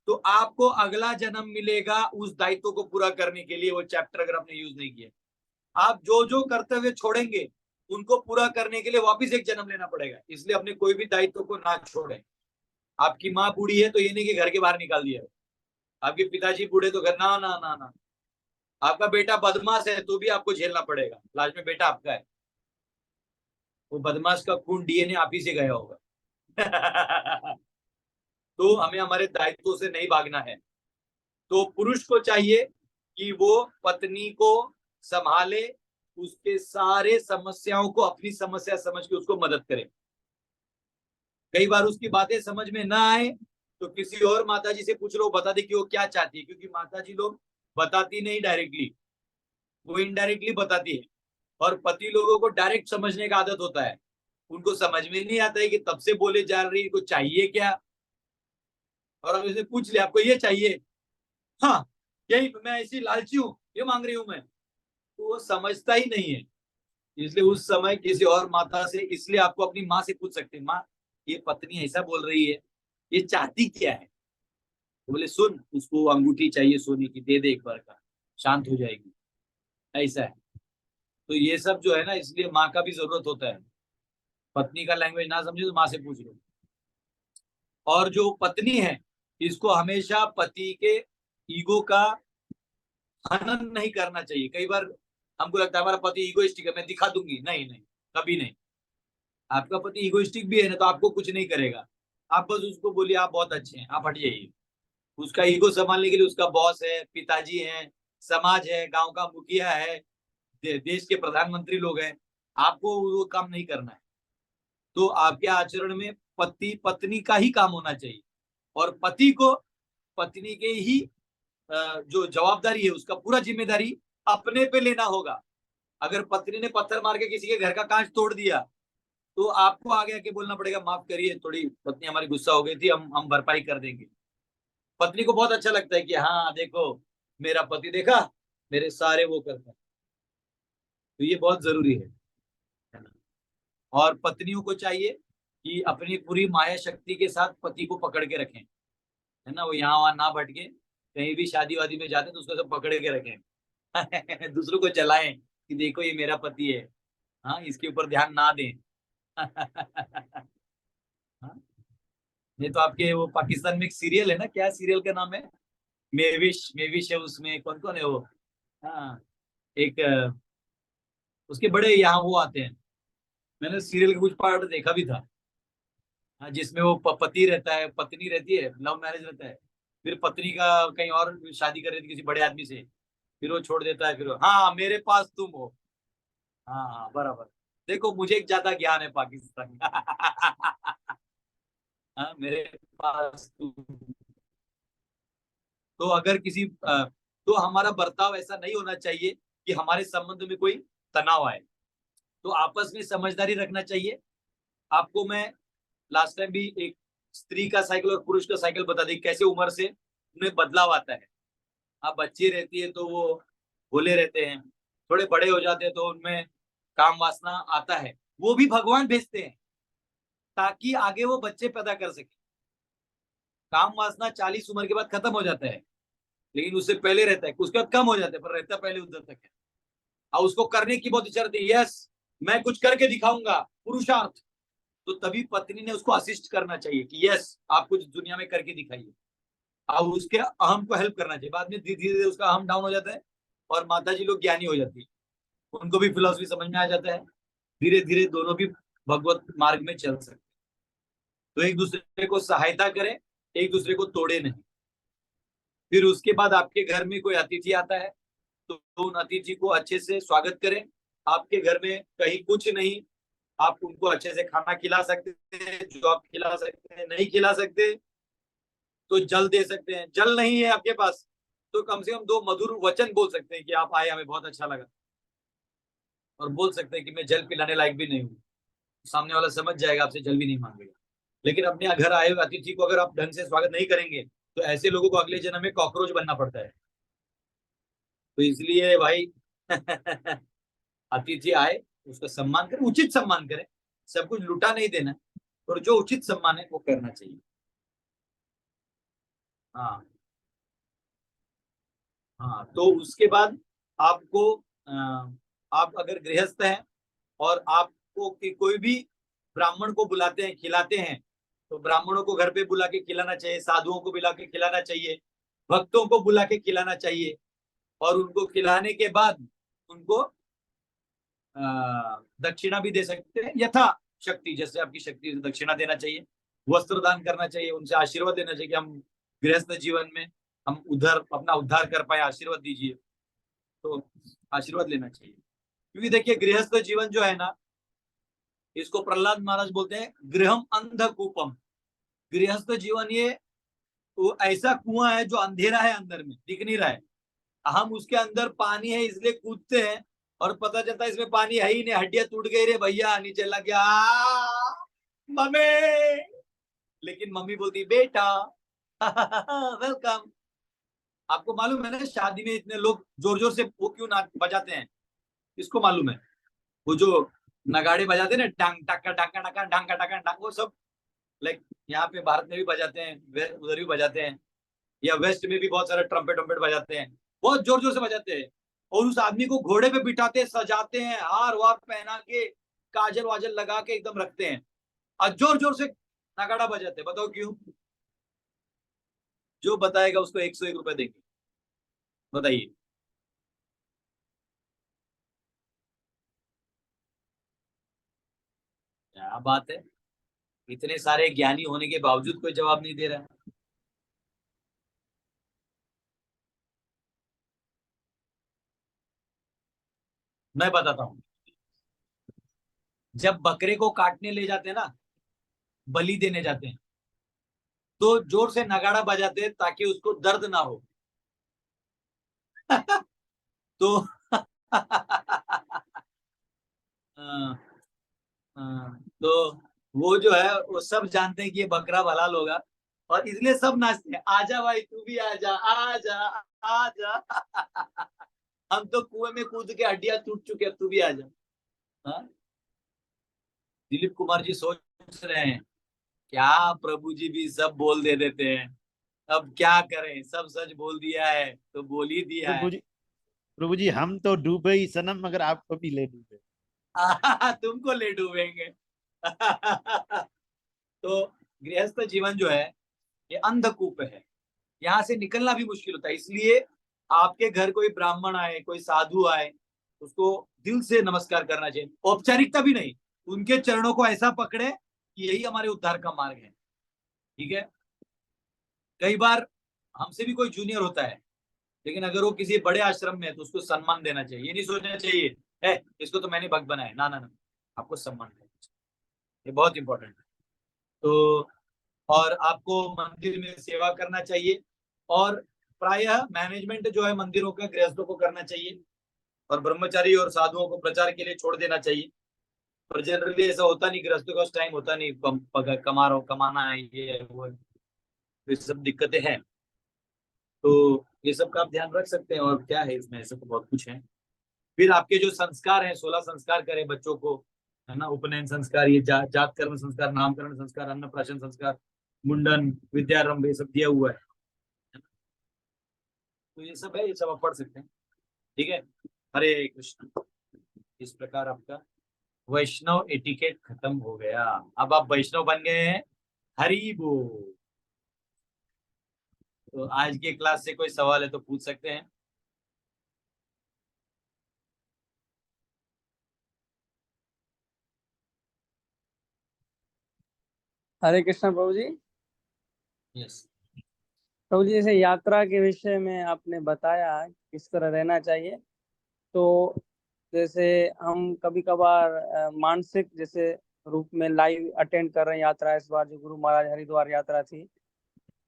तो आपको अगला जन्म मिलेगा उस दायित्व को पूरा करने के लिए। वो चैप्टर अगर आपने यूज नहीं किया, आप जो जो कर्तव्य छोड़ेंगे उनको पूरा करने के लिए वापिस एक जन्म लेना पड़ेगा। इसलिए अपने कोई भी दायित्व को ना छोड़ें। आपकी माँ बूढ़ी है तो ये नहीं कि घर के बाहर निकाल दिया, आपके पिताजी बूढ़े तो घर, ना ना ना ना। आपका बेटा बदमाश है तो भी आपको झेलना पड़ेगा, लास्ट में बेटा आपका है। वो बदमाश का खून डीएनए आप ही से गया होगा। तो हमें हमारे दायित्वों से नहीं भागना है। तो पुरुष को चाहिए कि वो पत्नी को संभाले, उसके सारे समस्याओं को अपनी समस्या समझ के उसको मदद करे। कई बार उसकी बातें समझ में ना आए तो किसी और माताजी से पूछ लो, बता दे कि वो क्या चाहती है, क्योंकि माताजी लोग बताती नहीं डायरेक्टली, वो इनडायरेक्टली बताती है। और पति लोगों को डायरेक्ट समझने का आदत होता है, उनको समझ में नहीं आता है कि तब से बोले जा रही को चाहिए क्या। और हम इसे पूछ ले आपको ये चाहिए, हाँ यही, मैं ऐसी लालची हूँ, ये मांग रही हूं मैं, तो वो समझता ही नहीं है। इसलिए उस समय किसी और माता से, इसलिए आपको अपनी माँ से पूछ सकते हैं, माँ ये पत्नी ऐसा बोल रही है, ये चाहती क्या है। तो बोले सुन, उसको अंगूठी चाहिए सोने की, दे दे एक बार का, शांत हो जाएगी, ऐसा है। तो ये सब जो है ना, इसलिए माँ का भी जरूरत होता है। पत्नी का लैंग्वेज ना समझे तो माँ से पूछ लो। और जो पत्नी है इसको हमेशा पति के ईगो का हनन नहीं करना चाहिए। कई बार हमको लगता है हमारा पति ईगोइस्टिक है, मैं दिखा दूंगी, नहीं नहीं, कभी नहीं। आपका पति ईगोइस्टिक भी है ना तो आपको कुछ नहीं करेगा। आप बस उसको बोलिए आप बहुत अच्छे हैं, आप हट जाइए। उसका ईगो संभालने के लिए उसका बॉस है, पिताजी है, समाज है, गांव का मुखिया है, देश के प्रधानमंत्री लोग हैं, आपको वो काम नहीं करना है। तो आपके आचरण में पति पत्नी का ही काम होना चाहिए, और पति को पत्नी के ही जो जवाबदारी है उसका पूरा जिम्मेदारी अपने पे लेना होगा। अगर पत्नी ने पत्थर मार के किसी के घर का कांच तोड़ दिया तो आपको आगे आके बोलना पड़ेगा, माफ करिए थोड़ी पत्नी हमारी गुस्सा हो गई थी, हम भरपाई कर देंगे। पत्नी को बहुत अच्छा लगता है कि हाँ देखो मेरा पति, देखा मेरे सारे वो करता है। तो ये बहुत जरूरी है ना। और पत्नियों को चाहिए कि अपनी पूरी माया शक्ति के साथ पति को पकड़ के रखें, है ना। वो यहाँ वहां ना भटके, कहीं भी शादी वादी में जाते तो उसको सब पकड़ के रखें। दूसरों को चलाएं कि देखो ये मेरा पति है, हाँ इसके ऊपर ध्यान ना दें। हाँ? ये तो आपके वो पाकिस्तान में एक सीरियल है ना, क्या सीरियल का नाम है, मेविश, मेविश है, उसमें कौन कौन है वो, हाँ एक उसके बड़े यहाँ वो आते हैं। मैंने सीरियल का कुछ पार्ट देखा भी था। हाँ, जिसमें वो पति रहता है, पत्नी रहती है, लव मैरिज रहता है, फिर पत्नी का कहीं और शादी कर रही थी किसी बड़े आदमी से, फिर वो छोड़ देता है, फिर वो, हाँ मेरे पास तुम हो, हाँ हाँ बराबर। देखो मुझे एक ज्यादा ज्ञान है पाकिस्तान का। हाँ मेरे पास तुम। तो अगर किसी तो हमारा बर्ताव ऐसा नहीं होना चाहिए कि हमारे संबंध में कोई तनाव आए। तो आपस में समझदारी रखना चाहिए। आपको मैं लास्ट टाइम भी एक स्त्री का साइकिल और पुरुष का साइकिल बता दी, कैसे उम्र से उन्हें बदलाव आता है। आप बच्ची रहती है तो वो भोले रहते हैं, थोड़े बड़े हो जाते हैं तो उनमें काम वासना आता है, वो भी भगवान भेजते हैं ताकि आगे वो बच्चे पैदा कर सके। काम वासना 40 उम्र के बाद खत्म हो जाता है, लेकिन उससे पहले रहता है, उसके बाद कम हो जाता है, पर रहता पहले उधर तक है। और उसको करने की बहुत इच्छा रहती है, यस मैं कुछ करके दिखाऊंगा, पुरुषार्थ। तो तभी पत्नी ने उसको असिस्ट करना चाहिए कि यस आप कुछ दुनिया में करके दिखाइए। अब उसके अहम को हेल्प करना चाहिए। बाद में धीरे धीरे उसका अहम डाउन हो जाता है और माताजी लोग ज्ञानी हो जाती है, उनको भी फिलॉसफी समझ में आ जाता है, धीरे धीरे दोनों भी भगवत मार्ग में चल सकते। तो एक दूसरे को सहायता करें, एक दूसरे को तोड़े नहीं। फिर उसके बाद आपके घर में कोई अतिथि आता है तो उन अतिथि को अच्छे से स्वागत करें। आपके घर में कहीं कुछ नहीं, आप उनको अच्छे से खाना खिला सकते हैं, जो आप खिला सकते हैं। नहीं खिला सकते तो जल दे सकते हैं, जल नहीं है आपके पास तो कम से कम 2 मधुर वचन बोल सकते हैं कि आप आए, हमें बहुत अच्छा लगा। और बोल सकते हैं कि मैं जल पिलाने लायक भी नहीं हूँ, सामने वाला समझ जाएगा, आपसे जल भी नहीं मांगेगा। लेकिन अपने घर आए हुए अतिथि को अगर आप ढंग से स्वागत नहीं करेंगे तो ऐसे लोगों को अगले जन्म में कॉकरोच बनना पड़ता है। तो इसलिए भाई अतिथि आए उसका सम्मान करें, उचित सम्मान करें, सब कुछ लुटा नहीं देना, और जो उचित सम्मान है वो करना चाहिए। हाँ हाँ, तो उसके बाद आपको आप अगर गृहस्थ हैं और आपको कोई भी ब्राह्मण को बुलाते हैं, खिलाते हैं, तो ब्राह्मणों को घर पे बुला के खिलाना चाहिए, साधुओं को बुला के खिलाना चाहिए, भक्तों को बुला के खिलाना चाहिए, और उनको खिलाने के बाद उनको दक्षिणा भी दे सकते हैं, यथा शक्ति, जैसे आपकी शक्ति से दक्षिणा देना चाहिए, वस्त्र दान करना चाहिए, उनसे आशीर्वाद देना चाहिए कि हम गृहस्थ जीवन में हम अपना उद्धार कर पाए, आशीर्वाद दीजिए, तो आशीर्वाद लेना चाहिए। क्योंकि देखिए गृहस्थ जीवन जो है ना, इसको प्रहलाद महाराज बोलते हैं गृहम अंधकूपम। गृहस्थ जीवन ये वो ऐसा कुआं है जो अंधेरा है, अंदर में दिख नहीं रहा है, हम उसके अंदर पानी है इसलिए कूदते हैं, और पता चलता है इसमें पानी है ही नहीं, हड्डियां टूट गई रे भैया, नीचे लग गया मम्मी, लेकिन मम्मी बोलती बेटा वेलकम। आपको मालूम है ना, शादी में इतने लोग जोर जोर से वो क्यों बजाते हैं, इसको मालूम है? वो जो नगाड़े बजाते हैं ना, टांग टाका टाका टाका ढांका टाका टांग, वो सब लाइक यहाँ पे भारत में भी बजाते हैं, उधर भी बजाते हैं, या वेस्ट में भी बहुत सारे ट्रम्पेट वम्पेट बजाते हैं, बहुत जोर जोर से बजाते हैं, और उस आदमी को घोड़े पे बिठाते, सजाते हैं, हार वार पहना के, काजल वाजल लगा के एकदम रखते हैं, और जोर जोर से नगाड़ा बजाते हैं। बताओ क्यों? जो बताएगा उसको 101 रुपए देंगे, बताइए। क्या बात है, इतने सारे ज्ञानी होने के बावजूद कोई जवाब नहीं दे रहा है। मैं बताता हूं, जब बकरे को काटने ले जाते हैं ना, बलि देने जाते हैं, तो जोर से नगाड़ा बजाते हैं ताकि उसको दर्द ना हो तो हाँ, हाँ, तो वो जो है वो सब जानते हैं कि ये बकरा हलाल होगा, और इसलिए सब नाचते हैं, आजा भाई तू भी आजा, आजा आजा हम तो कुएं में कूद के हड्डियां टूट चुके हैं, तू भी आजा। हाँ, दिलीप कुमार जी सोच रहे हैं क्या प्रभु जी भी सब बोल दे देते हैं, अब क्या करें, सब सच बोल दिया है तो बोल ही दिया है। प्रभु जी हम तो डूबे ही सनम, मगर आपको भी ले डूबे तुमको ले डूबेंगे तो गृहस्थ जीवन जो है ये अंधकूप है, यहाँ से निकलना भी मुश्किल होता है, इसलिए आपके घर कोई ब्राह्मण आए, कोई साधु आए, उसको दिल से नमस्कार करना चाहिए, औपचारिकता भी नहीं, उनके चरणों को ऐसा पकड़े कि यही हमारे उद्धार का मार्ग है। ठीक है, कई बार हमसे भी कोई जूनियर होता है, लेकिन अगर वो किसी बड़े आश्रम में है तो उसको सम्मान देना चाहिए, ये नहीं सोचना चाहिए है इसको तो मैंने भक्त बनाया, ना ना ना, आपको सम्मान देना चाहिए, ये बहुत इंपॉर्टेंट है। तो और आपको मंदिर में सेवा करना चाहिए, और प्रायः मैनेजमेंट जो है मंदिरों का गृहस्थों को करना चाहिए, और ब्रह्मचारी और साधुओं को प्रचार के लिए छोड़ देना चाहिए। पर जनरली ऐसा होता नहीं, गृहस्थों का उस टाइम होता नहीं, कमाना है, ये है, वो है, ये सब दिक्कतें हैं, तो ये सब का आप ध्यान रख सकते हैं। और क्या है इसमें, ऐसा तो बहुत कुछ है। फिर आपके जो संस्कार हैं, 16 संस्कार करें बच्चों को, है ना, उपनयन संस्कार, ये जात कर्म संस्कार, नामकरण संस्कार, अन्नप्राशन संस्कार, मुंडन, विद्यारंभ, ये सब दिया हुआ है, तो ये सब है, ये सब आप पढ़ सकते हैं। ठीक है, हरे कृष्ण। इस प्रकार आपका वैष्णव एटिकेट खत्म हो गया, अब आप वैष्णव बन गए हैं, हरि बोल। तो आज की क्लास से कोई सवाल है तो पूछ सकते हैं। हरे कृष्ण प्रभु जी। यस, प्रभु जी, जैसे यात्रा के विषय में आपने बताया किस तरह रहना चाहिए, तो जैसे हम कभी कभार मानसिक जैसे रूप में लाइव अटेंड कर रहे हैं यात्रा, इस बार जो गुरु महाराज हरिद्वार यात्रा थी,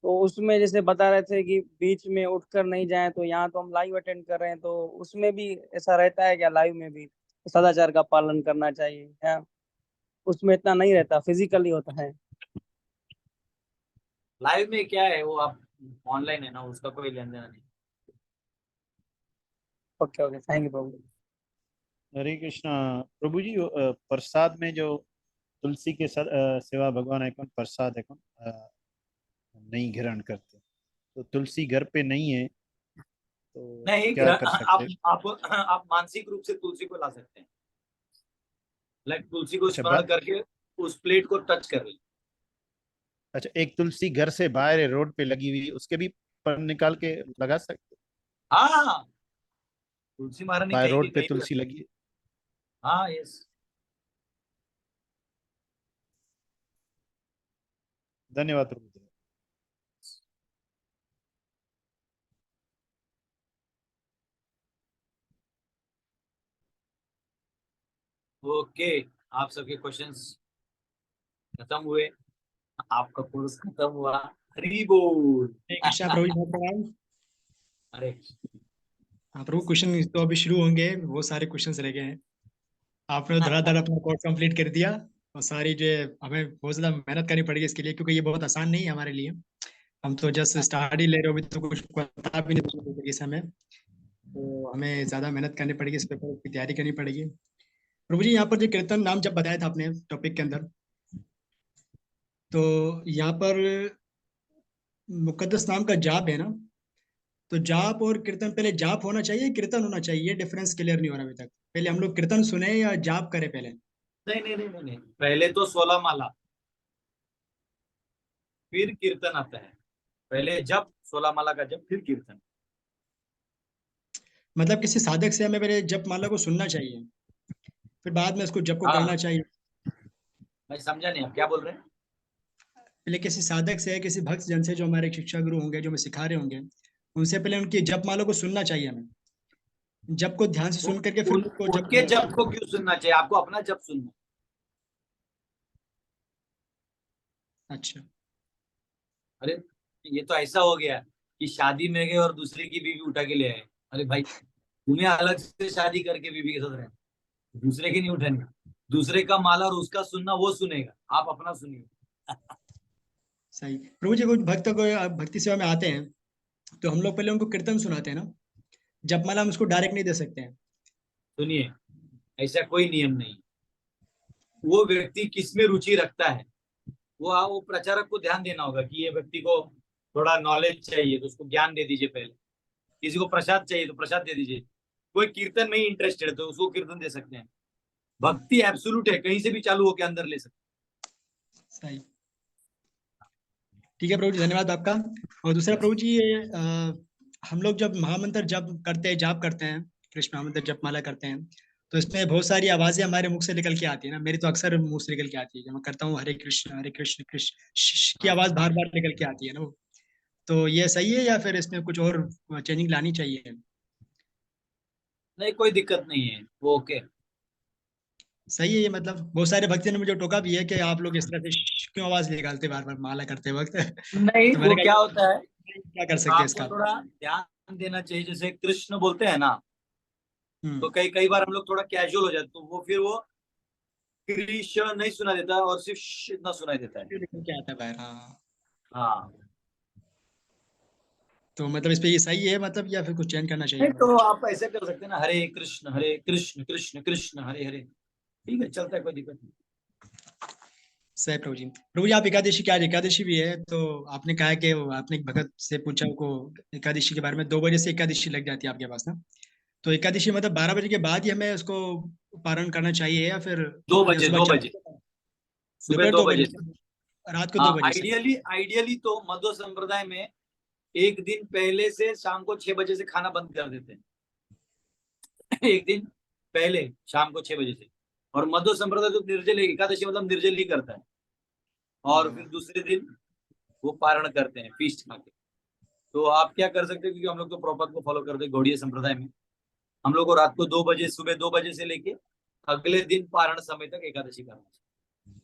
तो उसमें जैसे बता रहे थे कि बीच में उठकर नहीं जाएं, तो यहाँ तो हम लाइव अटेंड कर रहे हैं, तो उसमें भी ऐसा रहता है क्या? लाइव में भी सदाचार का पालन करना चाहिए है? उसमें इतना नहीं रहता, फिजिकली होता है। लाइव में क्या है, वो आप ऑनलाइन है ना, उसका कोई लेन देन नहीं। ओके ओके, थैंक यू प्रभु। हरे कृष्णा। प्रभु जी प्रसाद में जो तुलसी के सेवा भगवान है कौन प्रसाद है कौन नहीं ग्रहण करते, तो तुलसी घर पे नहीं है तो नहीं क्या कर सकते हैं? आप मानसिक रूप से तुलसी को ला सकते हैं, लाइक तुलसी को अच्छा स्मरण करके उस प्लेट को टच कर ली। अच्छा, एक तुलसी घर से बाहर है, रोड पे लगी हुई, उसके भी पर निकाल के लगा सकते? हाँ, तुलसी महारानी बाय कहीं भी रोड पे कहीं भी। तुलसी लगी है। हाँ, यस। धन्यवाद प्रभु जी। ओके, आप सबके क्वेश्चंस खत्म हुए, आपका कोर्स खत्म हुआ। हरी बोल। कृष्णा प्रभु जी बहुत प्रणाम। अरे हाँ प्रभु, क्वेश्चन तो अभी शुरू होंगे, बहुत सारे क्वेश्चंस रह गए हैं। आपने धड़ाधड़ अपना कोर्स कंप्लीट कर दिया, और सारी जो है, हमें बहुत ज्यादा मेहनत करनी पड़ेगी इसके लिए, क्योंकि ये बहुत आसान नहीं है हमारे लिए। हम तो जस्ट स्टार्ट ही ले रहे हो, अभी तो कुछ पता भी नहीं इस समय, तो हमें ज्यादा मेहनत करनी पड़ेगी, इस पेपर की तैयारी करनी पड़ेगी। प्रभु जी, यहाँ पर जो कीर्तन नाम जब बताया था आपने टॉपिक के अंदर, तो यहाँ पर मुकद्दस नाम का जाप है ना, तो जाप और कीर्तन, पहले जाप होना चाहिए कीर्तन होना चाहिए? डिफरेंस क्लियर नहीं हो रहा अभी तक। पहले हम लोग कीर्तन सुने या जाप करें पहले? नहीं नहीं नहीं नहीं, पहले तो 16 माला, फिर कीर्तन आता है। पहले जप, 16 माला का जप, फिर कीर्तन। मतलब किसी साधक से हमें पहले जप माला को सुनना चाहिए, फिर बाद में उसको जप को करना हाँ, चाहिए? मैं समझा नहीं, आप क्या बोल रहे हैं? पहले किसी साधक से, किसी भक्त जन से, जो हमारे शिक्षा गुरु होंगे, जो हमें सिखा रहे होंगे, उनसे पहले उनकी जप माला को सुनना चाहिए हमें, जप को ध्यान से सुन करके फिर उसको जप उनके करना जप चाहिए। को क्यों सुनना चाहिए? आपको अपना जप सुनना। अच्छा। अरे ये तो ऐसा हो गया कि शादी में गए और दूसरे की बीवी उठा के ले आए। अरे भाई, तुम्हें अलग से शादी करके बीवी के साथ रहना, दूसरे की नहीं उठानी। दूसरे का माला और उसका सुनना वो सुनेगा, आप अपना सुनिए। सही। प्रभु जी, कुछ भक्त को भक्ति सेवा में आते हैं, तो हम लोग पहले उनको कीर्तन सुनाते हैं ना, जप माला हम उसको डायरेक्ट नहीं दे सकते हैं? सुनिए, ऐसा कोई नियम नहीं। वो व्यक्ति किस में रुचि रखता है, वो प्रचारक को ध्यान देना होगा कि ये व्यक्ति को थोड़ा नॉलेज चाहिए तो उसको ज्ञान दे दीजिए पहले। किसी को प्रसाद चाहिए तो प्रसाद दे दीजिए। कोई कीर्तन में ही इंटरेस्टेड है तो उसको कीर्तन दे सकते हैं। भक्ति एब्सोल्यूट है, कहीं से भी चालू होकर अंदर ले सकते सही। ठीक है प्रभु जी, धन्यवाद आपका। और दूसरा प्रभु जी, ये हम लोग जब महामंत्र जप करते हैं, जाप करते हैं, कृष्ण महामंत्र जप माला करते हैं, तो इसमें बहुत सारी आवाजें हमारे मुख से निकल के आती है ना। मेरी तो अक्सर मुंह से निकल के आती है, जब मैं करता हूँ हरे कृष्ण कृष्ण कृष्ण की आवाज बार बार निकल के आती है ना वो। तो ये सही है या फिर इसमें कुछ और चेंजिंग लानी चाहिए? नहीं, कोई दिक्कत नहीं है, वो ओके। सही है ये, मतलब बहुत सारे भक्तों ने मुझे टोका भी है कि आप लोग इस तरह से क्यों आवाज निकालते बार बार माला करते वक्त। नहीं, तो वो मैंने क्या कहा होता है, क्या कर सकते हैं आपको इसका? थोड़ा ध्यान देना चाहिए। जैसे कृष्ण बोलते हैं ना, तो हम्म। कई कई बार हम लोग थोड़ा कैजुअल हो जाते, तो वो फिर वो कृष्ण नहीं सुना देता और सिर्फ इतना सुनाई देता है। क्यों निकल के आता है बाहर? हाँ। हाँ, तो मतलब इस पे ये सही है मतलब, या फिर कुछ चेंज करना चाहिए नहीं हमें? तो आप ऐसे कर सकते हैं ना, हरे कृष्ण कृष्ण कृष्ण हरे हरे, ठीक है, चलता है, कोई दिक्कत नहीं। सही प्रभु जी। प्रभु जी, आप एकादशी की, आज एकादशी भी है, तो आपने कहा कि आपने एक भगत से पूछा को एकादशी के बारे में, 2 बजे से एकादशी लग जाती है आपके पास ना, तो एकादशी मतलब 12 बजे के बाद ही हमें उसको पारण करना चाहिए, या फिर 2 बजे, सुबह 2 बजे, सुबह दोपहर 2 बजे 2 बजे से। रात को 2 हाँ, बजे से? आइडियली आइडियली तो मध्व संप्रदाय में एक दिन पहले से शाम को 6 बजे से खाना बंद कर देते हैं। एक दिन पहले शाम को 6 बजे से। और मध्व संप्रदाय तो निर्जल एकादशी मतलब निर्जल ही करता है, और फिर दूसरे दिन वो पारण करते हैं फीस्ट खा के। तो आप क्या कर सकते हैं, क्योंकि हम लोग तो प्रॉपर को फॉलो करते हैं गौड़ीय संप्रदाय में, हम लोग को रात को 2 बजे, सुबह 2 बजे से लेके अगले दिन पारण समय तक एकादशी करना चाहिए।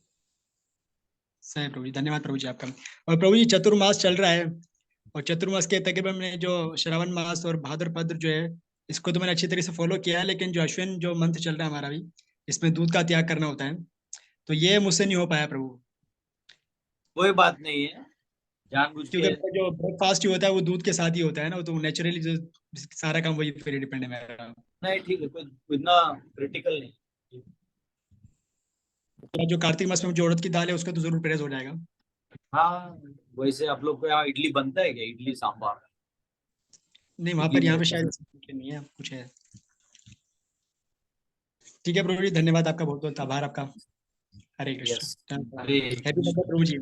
सही प्रभु जी, धन्यवाद प्रभु जी आपका। और प्रभु जी, चतुर्मास चल रहा है, और चतुर्मास के तकरीबन में जो श्रावण मास और भाद्रपद जो है, इसको तो मैंने अच्छी तरह से फॉलो किया है, लेकिन जो अश्विन जो मंथ चल रहा है हमारा भी, इसमें दूध का त्याग करना होता है, तो ये मुझसे नहीं हो पाया प्रभु। कोई बात नहीं है, जानबूझ क्योंकि के। मेरा जो ब्रेकफास्ट ही होता है वो दूध के साथ ही होता है ना, तो नेचुरली जो सारा काम वही पे डिपेंड है मेरा। नहीं ठीक है, कोई इतना क्रिटिकल नहीं। तो जो कार्तिक मास में जो उड़द की दाल है उसका तो जरूर परहेज हो जाएगा। हाँ, वैसे आप लोग को यहाँ इडली बनता है क्या? इडली सांभर? नहीं वहां पर, यहाँ पे शायद नहीं है, कुछ है। ठीक है प्रभु जी, धन्यवाद आपका, बहुत बहुत आभार आपका। हरे कृष्ण। हरे हैप्पी बर्थडे प्रभु जी।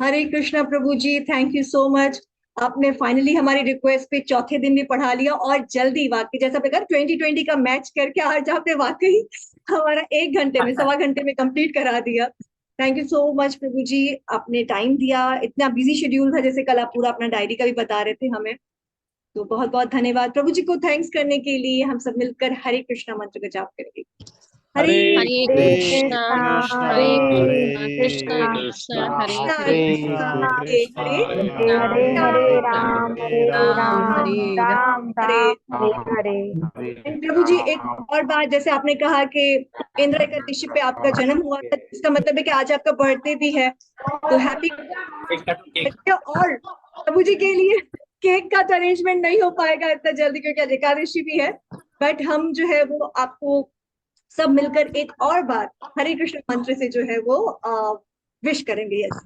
हरे कृष्णा प्रभु जी, थैंक यू सो मच। आपने फाइनली हमारी रिक्वेस्ट पे चौथे दिन भी पढ़ा लिया, और जल्दी, वाकई जैसा आपने कहा 2020 का मैच करके आज आपने वाकई हमारा 1 घंटे में, 1.25 घंटे में कंप्लीट करा दिया। थैंक यू सो मच प्रभु जी, आपने टाइम दिया। इतना बिजी शेड्यूल था, जैसे कल आप पूरा अपना डायरी का भी बता रहे थे हमें, तो बहुत बहुत धन्यवाद। प्रभु जी को थैंक्स करने के लिए हम सब मिलकर हरे कृष्णा मंत्र का जाप करेंगे। हरे हरे कृष्णा हरे कृष्णा कृष्णा हरे हरे हरे हरे राम हरे राम हरे प्रभु जी, एक और बात, जैसे आपने कहा कि इंद्र एकादशी पे आपका जन्म हुआ था, इसका मतलब है कि आज आपका बर्थडे भी है, तो हैप्पी। और प्रभु जी के लिए केक का तो अरेंजमेंट नहीं हो पाएगा इतना जल्दी, क्योंकि आज एकादशी भी है, बट हम जो है वो आपको सब मिलकर एक और बार हरे कृष्ण मंत्र से जो है वो विश करेंगे। यस,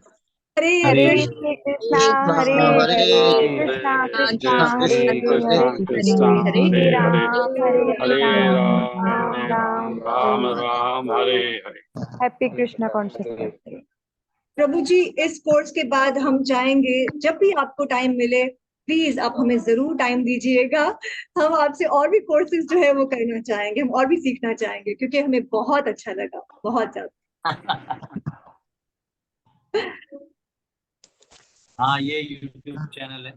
हरे कृष्णा हरे कृष्णा कृष्णा हरे हरे राम राम हरे हैप्पी कृष्णा कॉन्शियस। प्रभु जी, इस कोर्स के बाद हम चाहेंगे जब भी आपको टाइम मिले, प्लीज आप हमें जरूर टाइम दीजिएगा। हम आपसे और भी कोर्सेज जो है वो करना चाहेंगे, हम और भी सीखना चाहेंगे, क्योंकि हमें बहुत अच्छा लगा, बहुत ज्यादा। हाँ, ये YouTube चैनल है,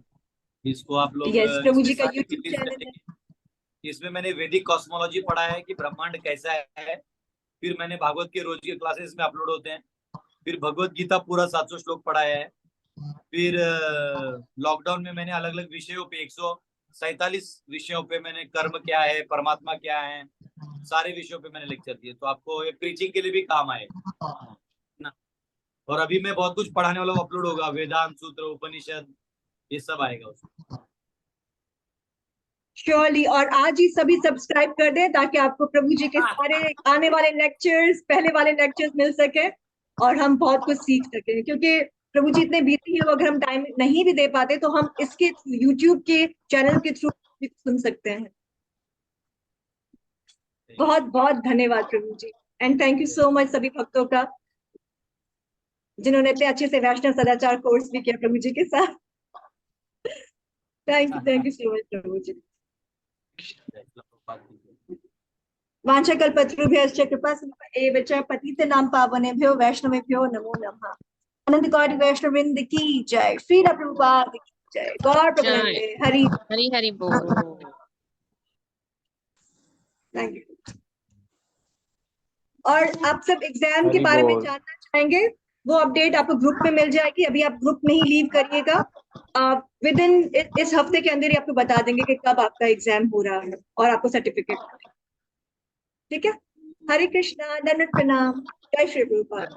इसको आप लोग यस, प्रभु जी इसमें का सारी यूट्यूब डिटेल्स चैनल है। देखेंगे। इसमें मैंने वैदिक कॉस्मोलॉजी पढ़ा है कि ब्रह्मांड कैसा है, फिर मैंने भागवत के रोज के क्लासेस में अपलोड होते हैं, फिर भगवत गीता पूरा 700 श्लोक पढ़ाया है, फिर लॉकडाउन में मैंने अलग अलग विषयों पे 147 विषयों पे मैंने कर्म क्या है, परमात्मा क्या है, सारे विषयों पे मैंने लेक्चर दिए, तो आपको ये प्रीचिंग के लिए भी काम आए ना। और अभी मैं बहुत कुछ पढ़ाने वाला अपलोड होगा, वेदांत सूत्र, उपनिषद, ये सब आएगा उसमें। श्योरली, और आज ही सभी सब्सक्राइब कर दें ताकि आपको प्रभु जी के सारे आने वाले लेक्चर्स, पहले वाले लेक्चर्स मिल सके और हम बहुत कुछ सीख सके, क्योंकि प्रभु जी इतने बिजी हैं, अगर हम टाइम नहीं भी दे पाते तो हम इसके यूट्यूब के चैनल के थ्रू भी सुन सकते हैं। बहुत बहुत धन्यवाद प्रभु जी, and thank you so much सभी भक्तों का, जिन्होंने इतने अच्छे से वैष्णव सदाचार कोर्स भी किया प्रभु जी के साथ। थैंक यू सो मच प्रभु जी। वाञ्छाकल्पतरुभ्यश्च कृपा एव च पतितनां पावनेभ्यो वैष्णवेभ्यो नमो नमः। अनंत गौरी वैष्णववृंद की जय, श्री प्रभुपाद की जय, गौर प्रभुनंदे हरि हरि हरि बोल। Thank you. और आप सब एग्जाम के बारे में जानना चाहेंगे, वो अपडेट आपको ग्रुप में मिल जाएगी, अभी आप ग्रुप में ही लीव करिएगा, विद इन इस हफ्ते के अंदर ही आपको बता देंगे कि कब आपका एग्जाम हो रहा है और आपको सर्टिफिकेट। ठीक है, हरे कृष्णा, दंडवत प्रणाम, जय श्री प्रभुपाद।